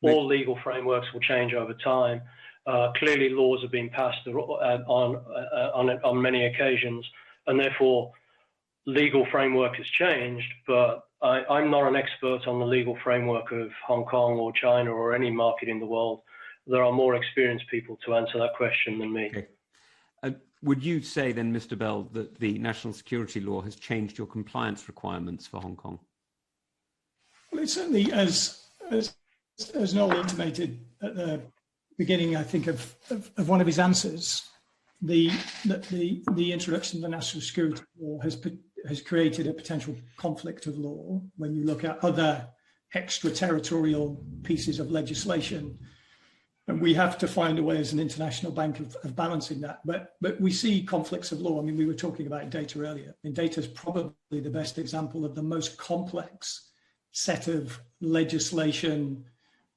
All legal frameworks will change over time. Clearly, laws have been passed on many occasions, and therefore legal framework has changed. But I'm not an expert on the legal framework of Hong Kong or China or any market in the world. There are more experienced people to answer that question than me. Okay. Would you say then, Mr. Bell, that the national security law has changed your compliance requirements for Hong Kong? Well, it's certainly, as Noel intimated at the beginning, I think, of one of his answers, the introduction of the national security law has created a potential conflict of law when you look at other extraterritorial pieces of legislation. And we have to find a way as an international bank of balancing that. But we see conflicts of law. I mean, we were talking about data earlier. I mean, data is probably the best example of the most complex set of legislation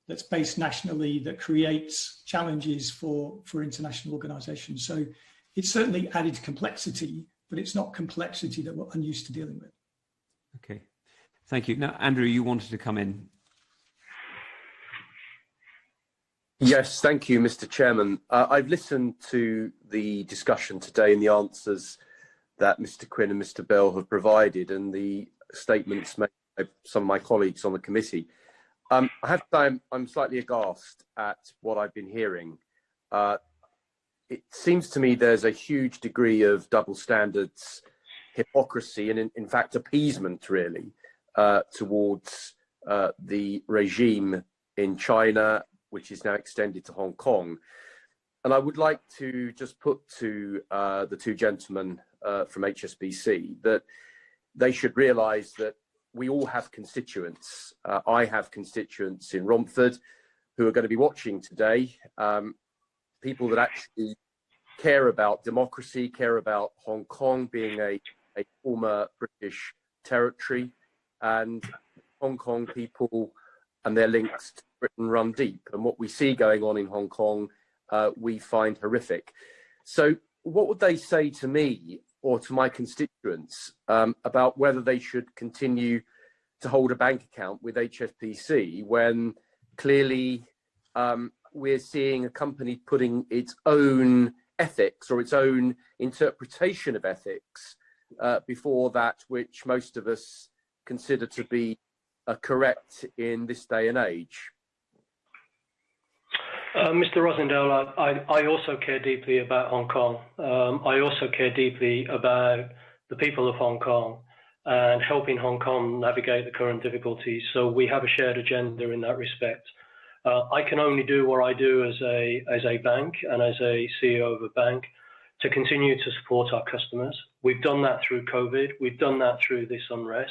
that's based nationally that creates challenges for international organizations. So it's certainly added complexity, but it's not complexity that we're unused to dealing with. Okay, thank you. Now, Andrew, you wanted to come in. Yes, thank you, Mr. Chairman. I've listened to the discussion today and the answers that Mr. Quinn and Mr. Bell have provided, and the statements made by some of my colleagues on the committee. I have to say I'm slightly aghast at what I've been hearing. It seems to me there's a huge degree of double standards, hypocrisy, and in fact appeasement, really, towards the regime in China, which is now extended to Hong Kong. And I would like to just put to the two gentlemen from HSBC that they should realise that we all have constituents. I have constituents in Romford who are going to be watching today, people that actually care about democracy, care about Hong Kong being a former British territory, and Hong Kong people and their links to Britain run deep. And what we see going on in Hong Kong, we find horrific. So what would they say to me or to my constituents about whether they should continue to hold a bank account with HSBC when clearly we're seeing a company putting its own ethics or its own interpretation of ethics before that which most of us consider to be correct in this day and age? Mr. Rosendale, I also care deeply about Hong Kong. I also care deeply about the people of Hong Kong and helping Hong Kong navigate the current difficulties. So we have a shared agenda in that respect. I can only do what I do as a bank and as a CEO of a bank to continue to support our customers. We've done that through COVID. We've done that through this unrest.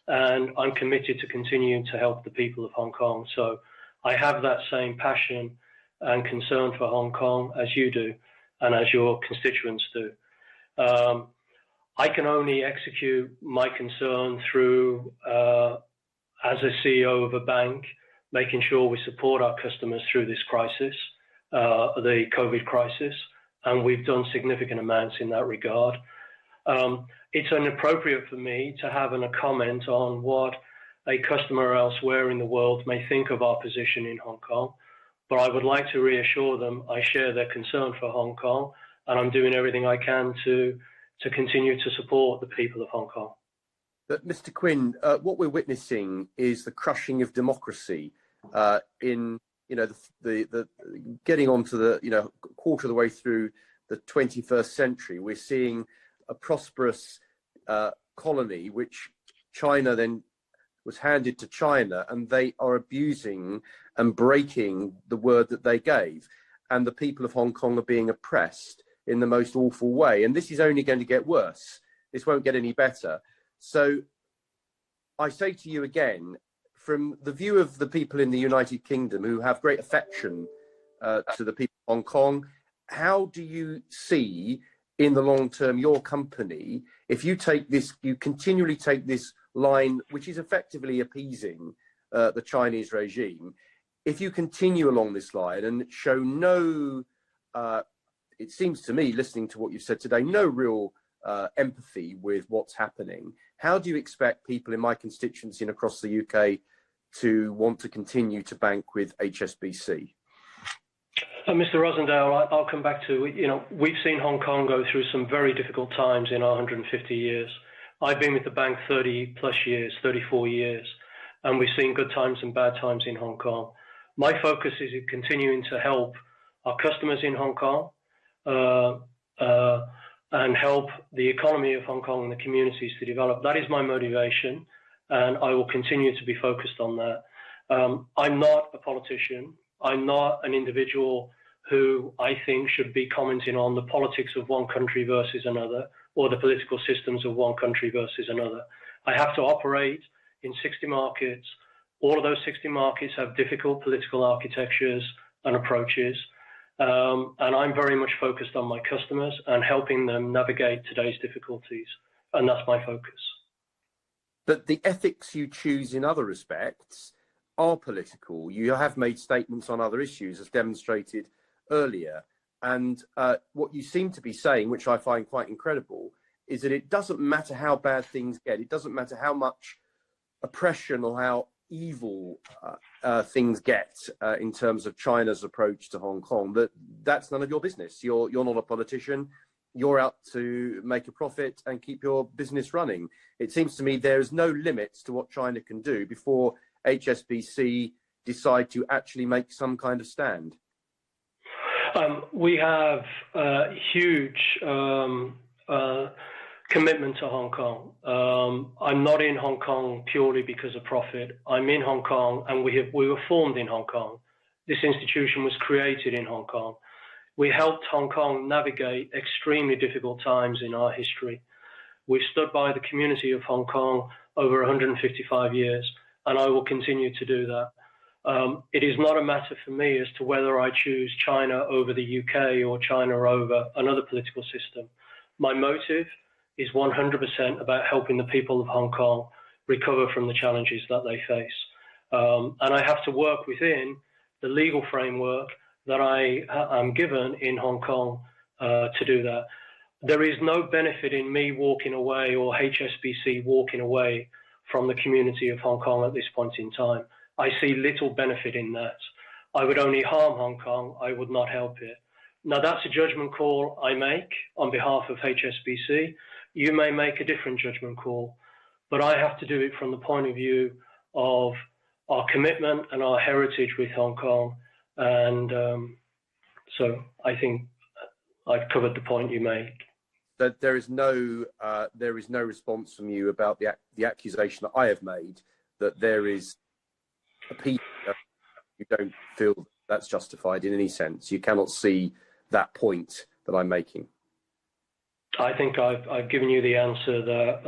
And I'm committed to continuing to help the people of Hong Kong. So I have that same passion and concern for Hong Kong as you do and as your constituents do. I can only execute my concern through, as a CEO of a bank, making sure we support our customers through this crisis, the COVID crisis, and we've done significant amounts in that regard. It's inappropriate for me to have a comment on what a customer elsewhere in the world may think of our position in Hong Kong, but I would like to reassure them I share their concern for Hong Kong, and I'm doing everything I can to continue to support the people of Hong Kong. But Mr. Quinn, what we're witnessing is the crushing of democracy in, the getting on to the, quarter of the way through the 21st century. We're seeing a prosperous colony, which China then was handed to China, and they are abusing and breaking the word that they gave. And the people of Hong Kong are being oppressed in the most awful way. And this is only going to get worse. This won't get any better. So I say to you again, from the view of the people in the United Kingdom who have great affection to the people of Hong Kong, how do you see in the long term your company, if you take this, you continually take this line, which is effectively appeasing the Chinese regime, if you continue along this line and show no, it seems to me, listening to what you've said today, no real empathy with what's happening, how do you expect people in my constituency and across the UK to want to continue to bank with HSBC? Mr. Rosendale, I'll come back to, we've seen Hong Kong go through some very difficult times in our 150 years. I've been with the bank 30 plus years, 34 years, and we've seen good times and bad times in Hong Kong. My focus is in continuing to help our customers in Hong Kong and help the economy of Hong Kong and the communities to develop. That is my motivation, and I will continue to be focused on that. I'm not a politician. I'm not an individual who I think should be commenting on the politics of one country versus another, or the political systems of one country versus another. I have to operate in 60 markets. All of those 60 markets have difficult political architectures and approaches. And I'm very much focused on my customers and helping them navigate today's difficulties. And that's my focus. But the ethics you choose in other respects are political. You have made statements on other issues, as demonstrated earlier. And what you seem to be saying, which I find quite incredible, is that it doesn't matter how bad things get. It doesn't matter how much oppression or how evil things get in terms of China's approach to Hong Kong, that's none of your business. You're not a politician. You're out to make a profit and keep your business running. It seems to me there is no limits to what China can do before HSBC decide to actually make some kind of stand. We have a huge commitment to Hong Kong. I'm not in Hong Kong purely because of profit. I'm in Hong Kong, and we were formed in Hong Kong. This institution was created in Hong Kong. We helped Hong Kong navigate extremely difficult times in our history. We've stood by the community of Hong Kong over 155 years, and I will continue to do that. It is not a matter for me as to whether I choose China over the UK or China over another political system. My motive is 100% about helping the people of Hong Kong recover from the challenges that they face. And I have to work within the legal framework that I am given in Hong Kong to do that. There is no benefit in me walking away or HSBC walking away from the community of Hong Kong at this point in time. I see little benefit in that. I would only harm Hong Kong. I would not help it. Now, that's a judgment call I make on behalf of HSBC. You may make a different judgment call, but I have to do it from the point of view of our commitment and our heritage with Hong Kong. And so I think I've covered the point you made. That there is no response from you about the accusation that I have made that there is a piece you don't feel that's justified in any sense. You cannot see that point that I'm making. I think I've given you the answer that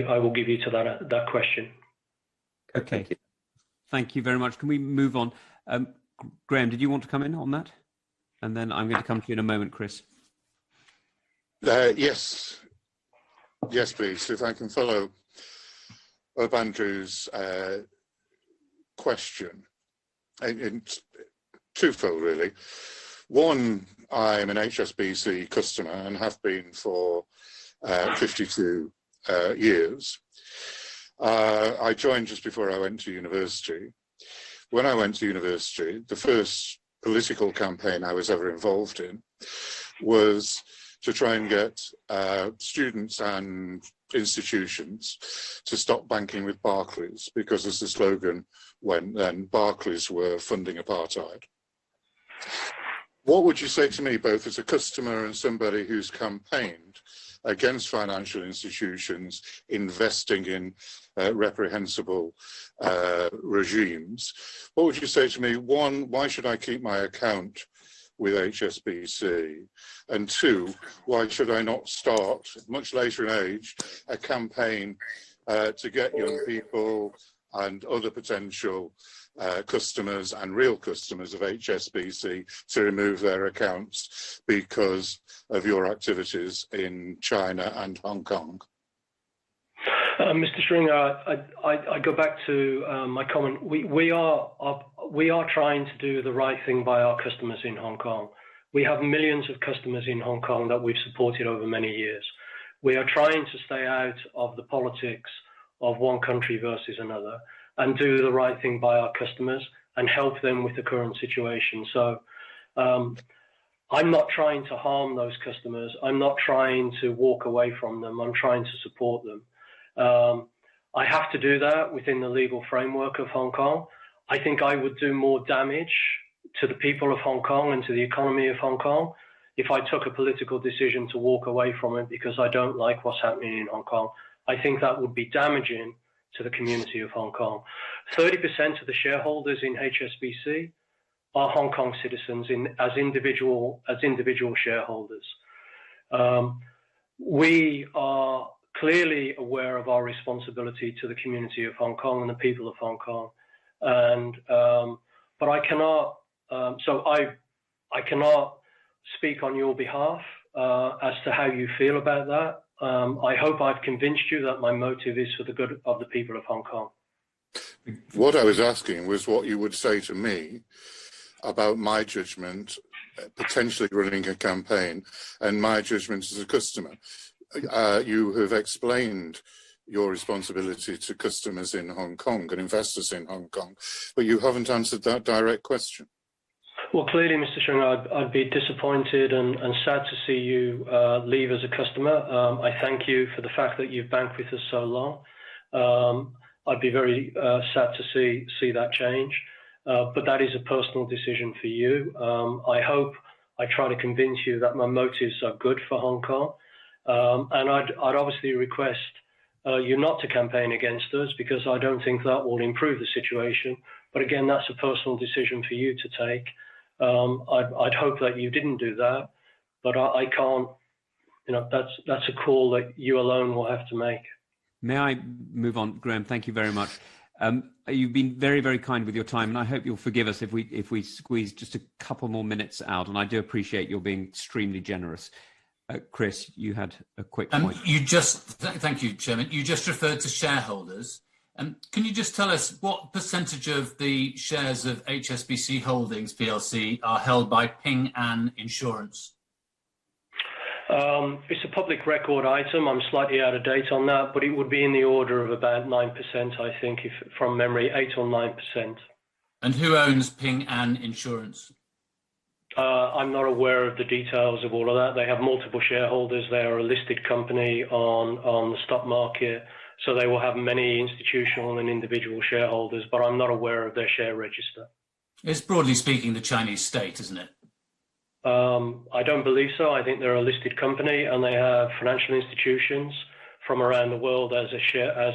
I will give you to that question. Okay. Thank you very much. Can we move on? Graham, did you want to come in on that? And then I'm going to come to you in a moment, Chris. Yes, please. If I can follow up Andrew's question, it's twofold, really. One, I'm an HSBC customer and have been for 52 years. I joined just before I went to university. When I went to university, the first political campaign I was ever involved in was to try and get students and institutions to stop banking with Barclays, because as the slogan went then, Barclays were funding apartheid. What would you say to me, both as a customer and somebody who's campaigned against financial institutions investing in reprehensible regimes? What would you say to me? One, why should I keep my account with HSBC? And two, why should I not start, much later in age, a campaign to get young people and other potential customers and real customers of HSBC to remove their accounts because of your activities in China and Hong Kong? Mr. Stringer, I go back to my comment. We are trying to do the right thing by our customers in Hong Kong. We have millions of customers in Hong Kong that we've supported over many years. We are trying to stay out of the politics of one country versus another and do the right thing by our customers and help them with the current situation. So I'm not trying to harm those customers. I'm not trying to walk away from them. I'm trying to support them. I have to do that within the legal framework of Hong Kong. I think I would do more damage to the people of Hong Kong and to the economy of Hong Kong if I took a political decision to walk away from it because I don't like what's happening in Hong Kong. I think that would be damaging to the community of Hong Kong. 30% of the shareholders in HSBC are Hong Kong citizens as individual shareholders. We are clearly aware of our responsibility to the community of Hong Kong and the people of Hong Kong, and but I cannot. I cannot speak on your behalf as to how you feel about that. I hope I've convinced you that my motive is for the good of the people of Hong Kong. What I was asking was what you would say to me about my judgment, potentially running a campaign, and my judgment as a customer. You have explained your responsibility to customers in Hong Kong and investors in Hong Kong, but you haven't answered that direct question. Well, clearly, Mr. Chung, I'd be disappointed and sad to see you leave as a customer. I thank you for the fact that you've banked with us so long. I'd be very sad to see that change, but that is a personal decision for you. I hope I try to convince you that my motives are good for Hong Kong, and I'd obviously request you not to campaign against us, because I don't think that will improve the situation. But again, that's a personal decision for you to take. I'd hope that you didn't do that, but I can't, that's a call that you alone will have to make. May I move on, Graham? Thank you very much. You've been very, very kind with your time, and I hope you'll forgive us if we squeeze just a couple more minutes out, and I do appreciate your being extremely generous. Chris, you had a quick point. Thank you, Chairman. You just referred to shareholders. Can you just tell us what percentage of the shares of HSBC Holdings PLC are held by Ping An Insurance? It's a public record item. I'm slightly out of date on that, but it would be in the order of about 9%, I think, if from memory, 8 or 9%. And who owns Ping An Insurance? I'm not aware of the details of all of that. They have multiple shareholders. They are a listed company on the stock market, so they will have many institutional and individual shareholders, but I'm not aware of their share register. It's broadly speaking the Chinese state, isn't it? I don't believe so. I think they're a listed company, and they have financial institutions from around the world as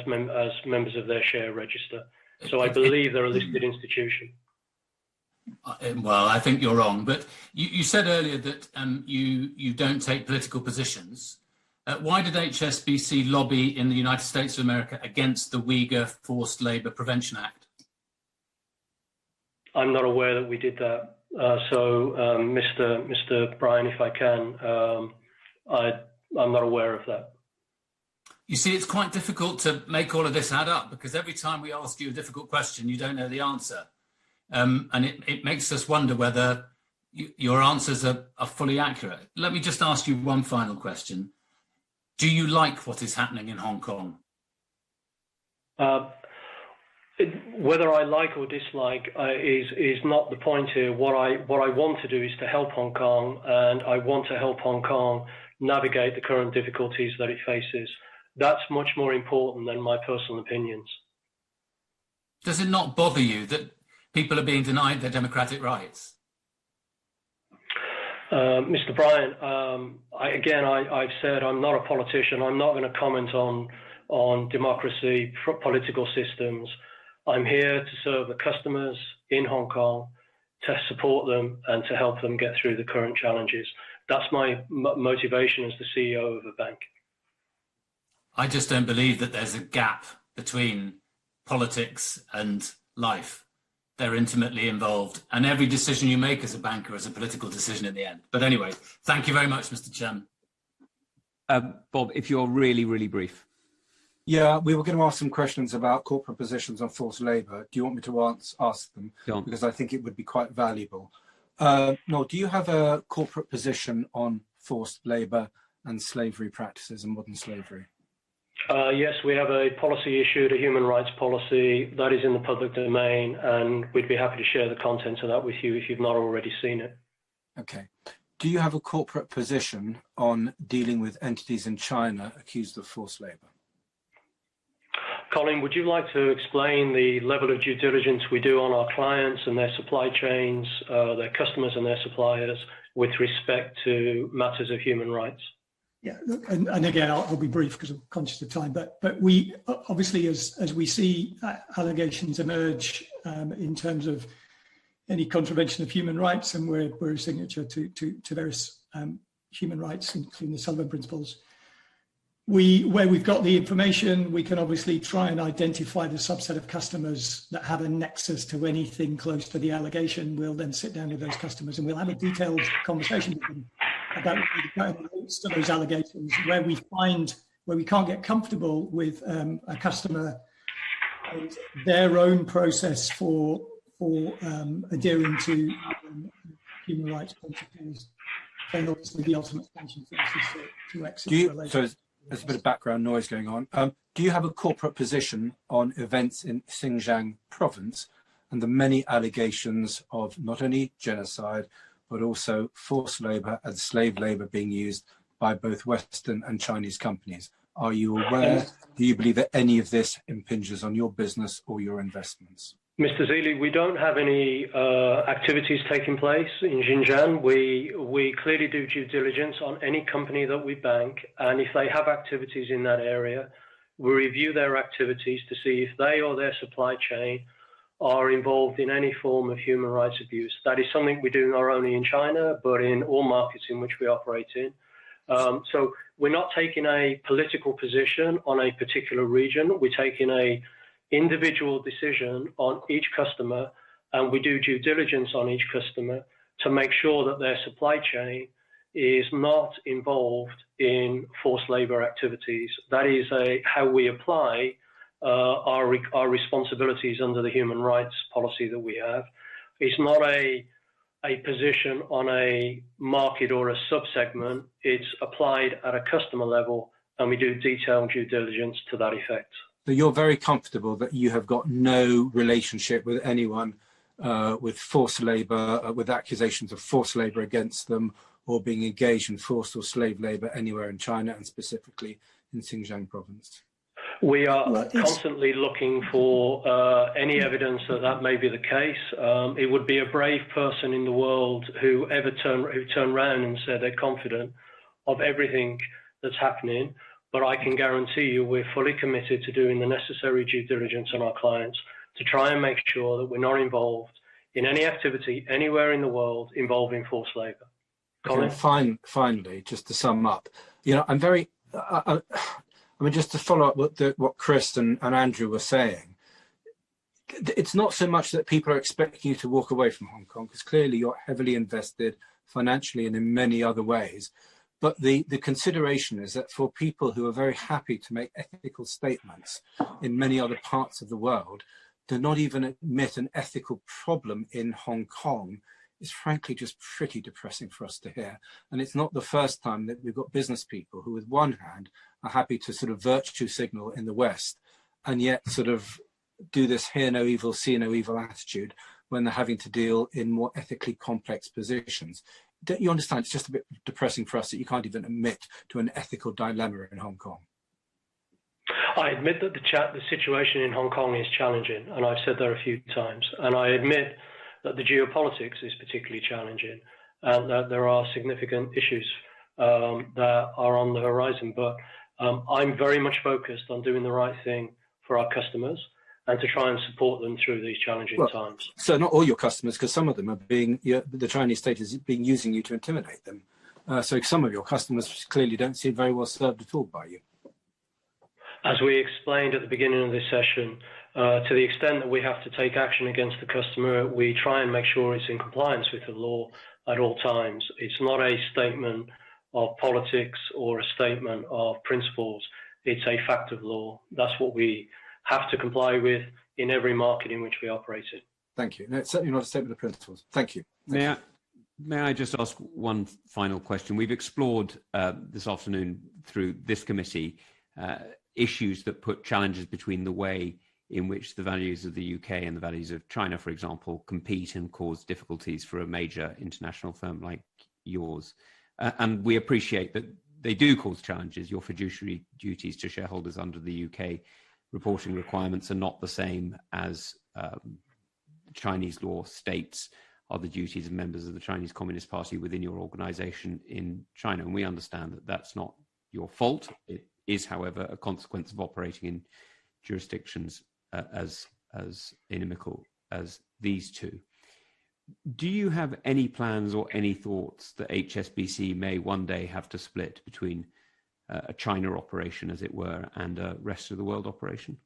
members of their share register. So I believe they're a listed institution. Well, I think you're wrong, but you said earlier that you don't take political positions. Why did HSBC lobby in the United States of America against the Uyghur Forced Labour Prevention Act? I'm not aware that we did that. Mr. Bryan, if I can, I'm not aware of that. You see, it's quite difficult to make all of this add up, because every time we ask you a difficult question, you don't know the answer. And it makes us wonder whether your answers are fully accurate. Let me just ask you one final question. Do you like what is happening in Hong Kong? Whether I like or dislike is not the point here. What I want to do is to help Hong Kong, and I want to help Hong Kong navigate the current difficulties that it faces. That's much more important than my personal opinions. Does it not bother you that people are being denied their democratic rights? Mr. Bryan, I've said I'm not a politician. I'm not going to comment on democracy, political systems. I'm here to serve the customers in Hong Kong, to support them and to help them get through the current challenges. That's my motivation as the CEO of a bank. I just don't believe that there's a gap between politics and life. They're intimately involved, and every decision you make as a banker is a political decision in the end. But anyway, thank you very much, Mr. Chairman. Bob, if you're really, really brief. Yeah, we were going to ask some questions about corporate positions on forced labour. Do you want me to ask them? Because I think it would be quite valuable. No, do you have a corporate position on forced labour and slavery practices and modern slavery? Yes, we have a policy issued, a human rights policy that is in the public domain, and we'd be happy to share the contents of that with you if you've not already seen it. Okay. Do you have a corporate position on dealing with entities in China accused of forced labour? Colin, would you like to explain the level of due diligence we do on our clients and their supply chains, their customers and their suppliers, with respect to matters of human rights? Yeah, and again, I'll be brief because I'm conscious of time, but we obviously, as we see allegations emerge in terms of any contravention of human rights, and we're a signature to various human rights, including the Sullivan Principles, where we've got the information, we can obviously try and identify the subset of customers that have a nexus to anything close to the allegation. We'll then sit down with those customers and we'll have a detailed conversation with them about the links to those allegations, where we can't get comfortable with a customer and their own process for adhering to human rights principles. And obviously the ultimate sanction for us is to exit the relationship. there's a bit of background noise going on. Do you have a corporate position on events in Xinjiang province and the many allegations of not only genocide, but also forced labor and slave labor being used by both Western and Chinese companies? Are you aware, do you believe that any of this impinges on your business or your investments? Mr. Zealy, we don't have any activities taking place in Xinjiang. We clearly do due diligence on any company that we bank, and if they have activities in that area, we review their activities to see if they or their supply chain are involved in any form of human rights abuse. That is something we do not only in China, but in all markets in which we operate in. So we're not taking a political position on a particular region. We're taking a individual decision on each customer, and we do due diligence on each customer to make sure that their supply chain is not involved in forced labor activities. That is how we apply our responsibilities under the human rights policy that we have. It's not a position on a market or a subsegment. It's applied at a customer level, and we do detailed due diligence to that effect. So you're very comfortable that you have got no relationship with anyone with forced labor, with accusations of forced labor against them, or being engaged in forced or slave labor anywhere in China, and specifically in Xinjiang province? We are constantly looking for any evidence that that may be the case. It would be a brave person in the world who turned around and said they're confident of everything that's happening. But I can guarantee you we're fully committed to doing the necessary due diligence on our clients to try and make sure that we're not involved in any activity anywhere in the world involving forced labor. Okay, finally, just to sum up, you know, I'm very, I mean, just to follow up what Chris and Andrew were saying, it's not so much that people are expecting you to walk away from Hong Kong, because clearly you're heavily invested financially and in many other ways. But the consideration is that for people who are very happy to make ethical statements in many other parts of the world, to not even admit an ethical problem in Hong Kong is frankly just pretty depressing for us to hear. And it's not the first time that we've got business people who with one hand are happy to sort of virtue signal in the West and yet sort of do this hear no evil, see no evil attitude when they're having to deal in more ethically complex positions. Don't you understand? It's just a bit depressing for us that you can't even admit to an ethical dilemma in Hong Kong. I admit that the situation in Hong Kong is challenging, and I've said that a few times. And I admit that the geopolitics is particularly challenging, and that there are significant issues that are on the horizon. But I'm very much focused on doing the right thing for our customers and to try and support them through these challenging times. So not all your customers, because some of them are being, the Chinese state is being using you to intimidate them. So some of your customers clearly don't seem very well served at all by you. As we explained at the beginning of this session, to the extent that we have to take action against the customer, we try and make sure it's in compliance with the law at all times. It's not a statement of politics or a statement of principles. It's a fact of law. That's what we have to comply with in every market in which we operate in. Thank you. No, it's certainly not a statement of principles. Thank you. May I just ask one final question? We've explored this afternoon through this committee issues that put challenges between the way in which the values of the UK and the values of China, for example, compete and cause difficulties for a major international firm like yours. And we appreciate that they do cause challenges. Your fiduciary duties to shareholders under the UK reporting requirements are not the same as Chinese law states are the duties of members of the Chinese Communist Party within your organization in China. And we understand that that's not your fault. It is, however, a consequence of operating in jurisdictions as inimical as these two. Do you have any plans or any thoughts that HSBC may one day have to split between a China operation, as it were, and a rest of the world operation?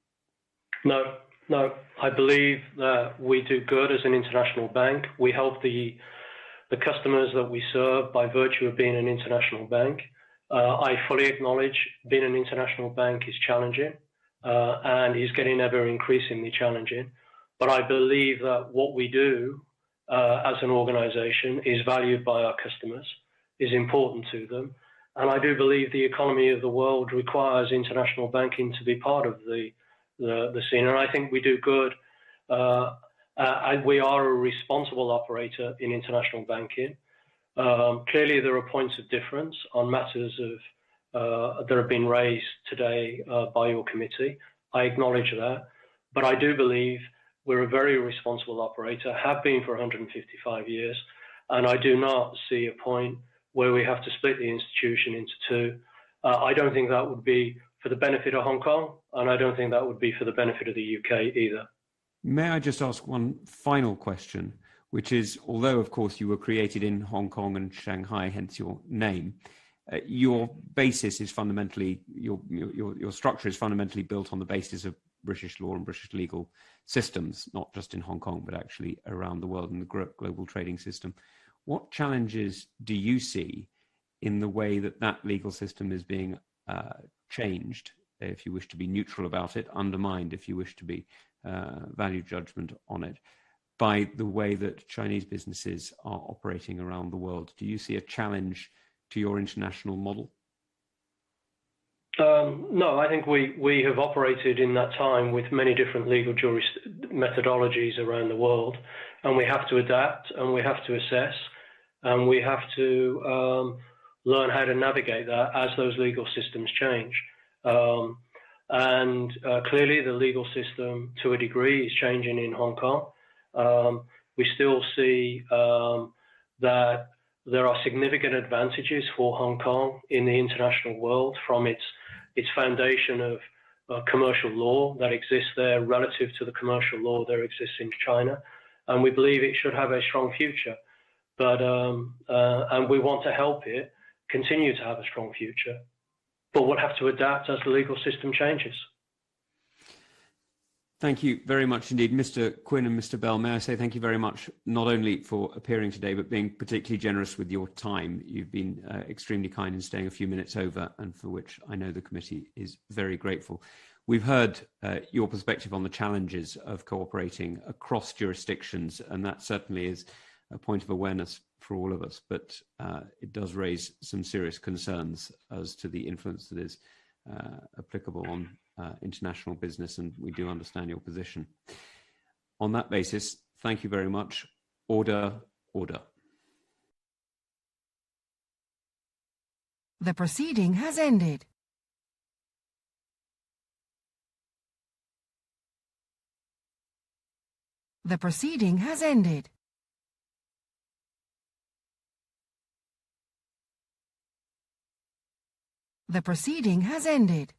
No. I believe that we do good as an international bank. We help the customers that we serve by virtue of being an international bank. I fully acknowledge being an international bank is challenging and is getting ever increasingly challenging. But I believe that what we do as an organization is valued by our customers, is important to them, And I do believe the economy of the world requires international banking to be part of the scene. And I think we do good. We are a responsible operator in international banking. Clearly, there are points of difference on matters that have been raised today by your committee. I acknowledge that. But I do believe we're a very responsible operator, have been for 155 years, and I do not see a point where we have to split the institution into two. I don't think that would be for the benefit of Hong Kong, and I don't think that would be for the benefit of the UK either. May I just ask one final question, which is, although of course you were created in Hong Kong and Shanghai, hence your name, your basis is fundamentally, your structure is fundamentally built on the basis of British law and British legal systems, not just in Hong Kong, but actually around the world in the global trading system. What challenges do you see in the way that that legal system is being changed, if you wish to be neutral about it, undermined if you wish to be value judgment on it, by the way that Chinese businesses are operating around the world? Do you see a challenge to your international model? No, I think we have operated in that time with many different legal methodologies around the world, and we have to adapt, and we have to assess, and we have to learn how to navigate that as those legal systems change. Clearly the legal system to a degree is changing in Hong Kong. We still see that there are significant advantages for Hong Kong in the international world from its foundation of commercial law that exists there relative to the commercial law that exists in China. And we believe it should have a strong future. But and we want to help it continue to have a strong future. But we'll have to adapt as the legal system changes. Thank you very much indeed. Mr. Quinn and Mr. Bell, may I say thank you very much, not only for appearing today, but being particularly generous with your time. You've been extremely kind in staying a few minutes over, and for which I know the committee is very grateful. We've heard your perspective on the challenges of cooperating across jurisdictions, and that certainly is a point of awareness for all of us, but it does raise some serious concerns as to the influence that is applicable on international business, and we do understand your position. On that basis, thank you very much. Order, order. The proceeding has ended. The proceeding has ended. The proceeding has ended.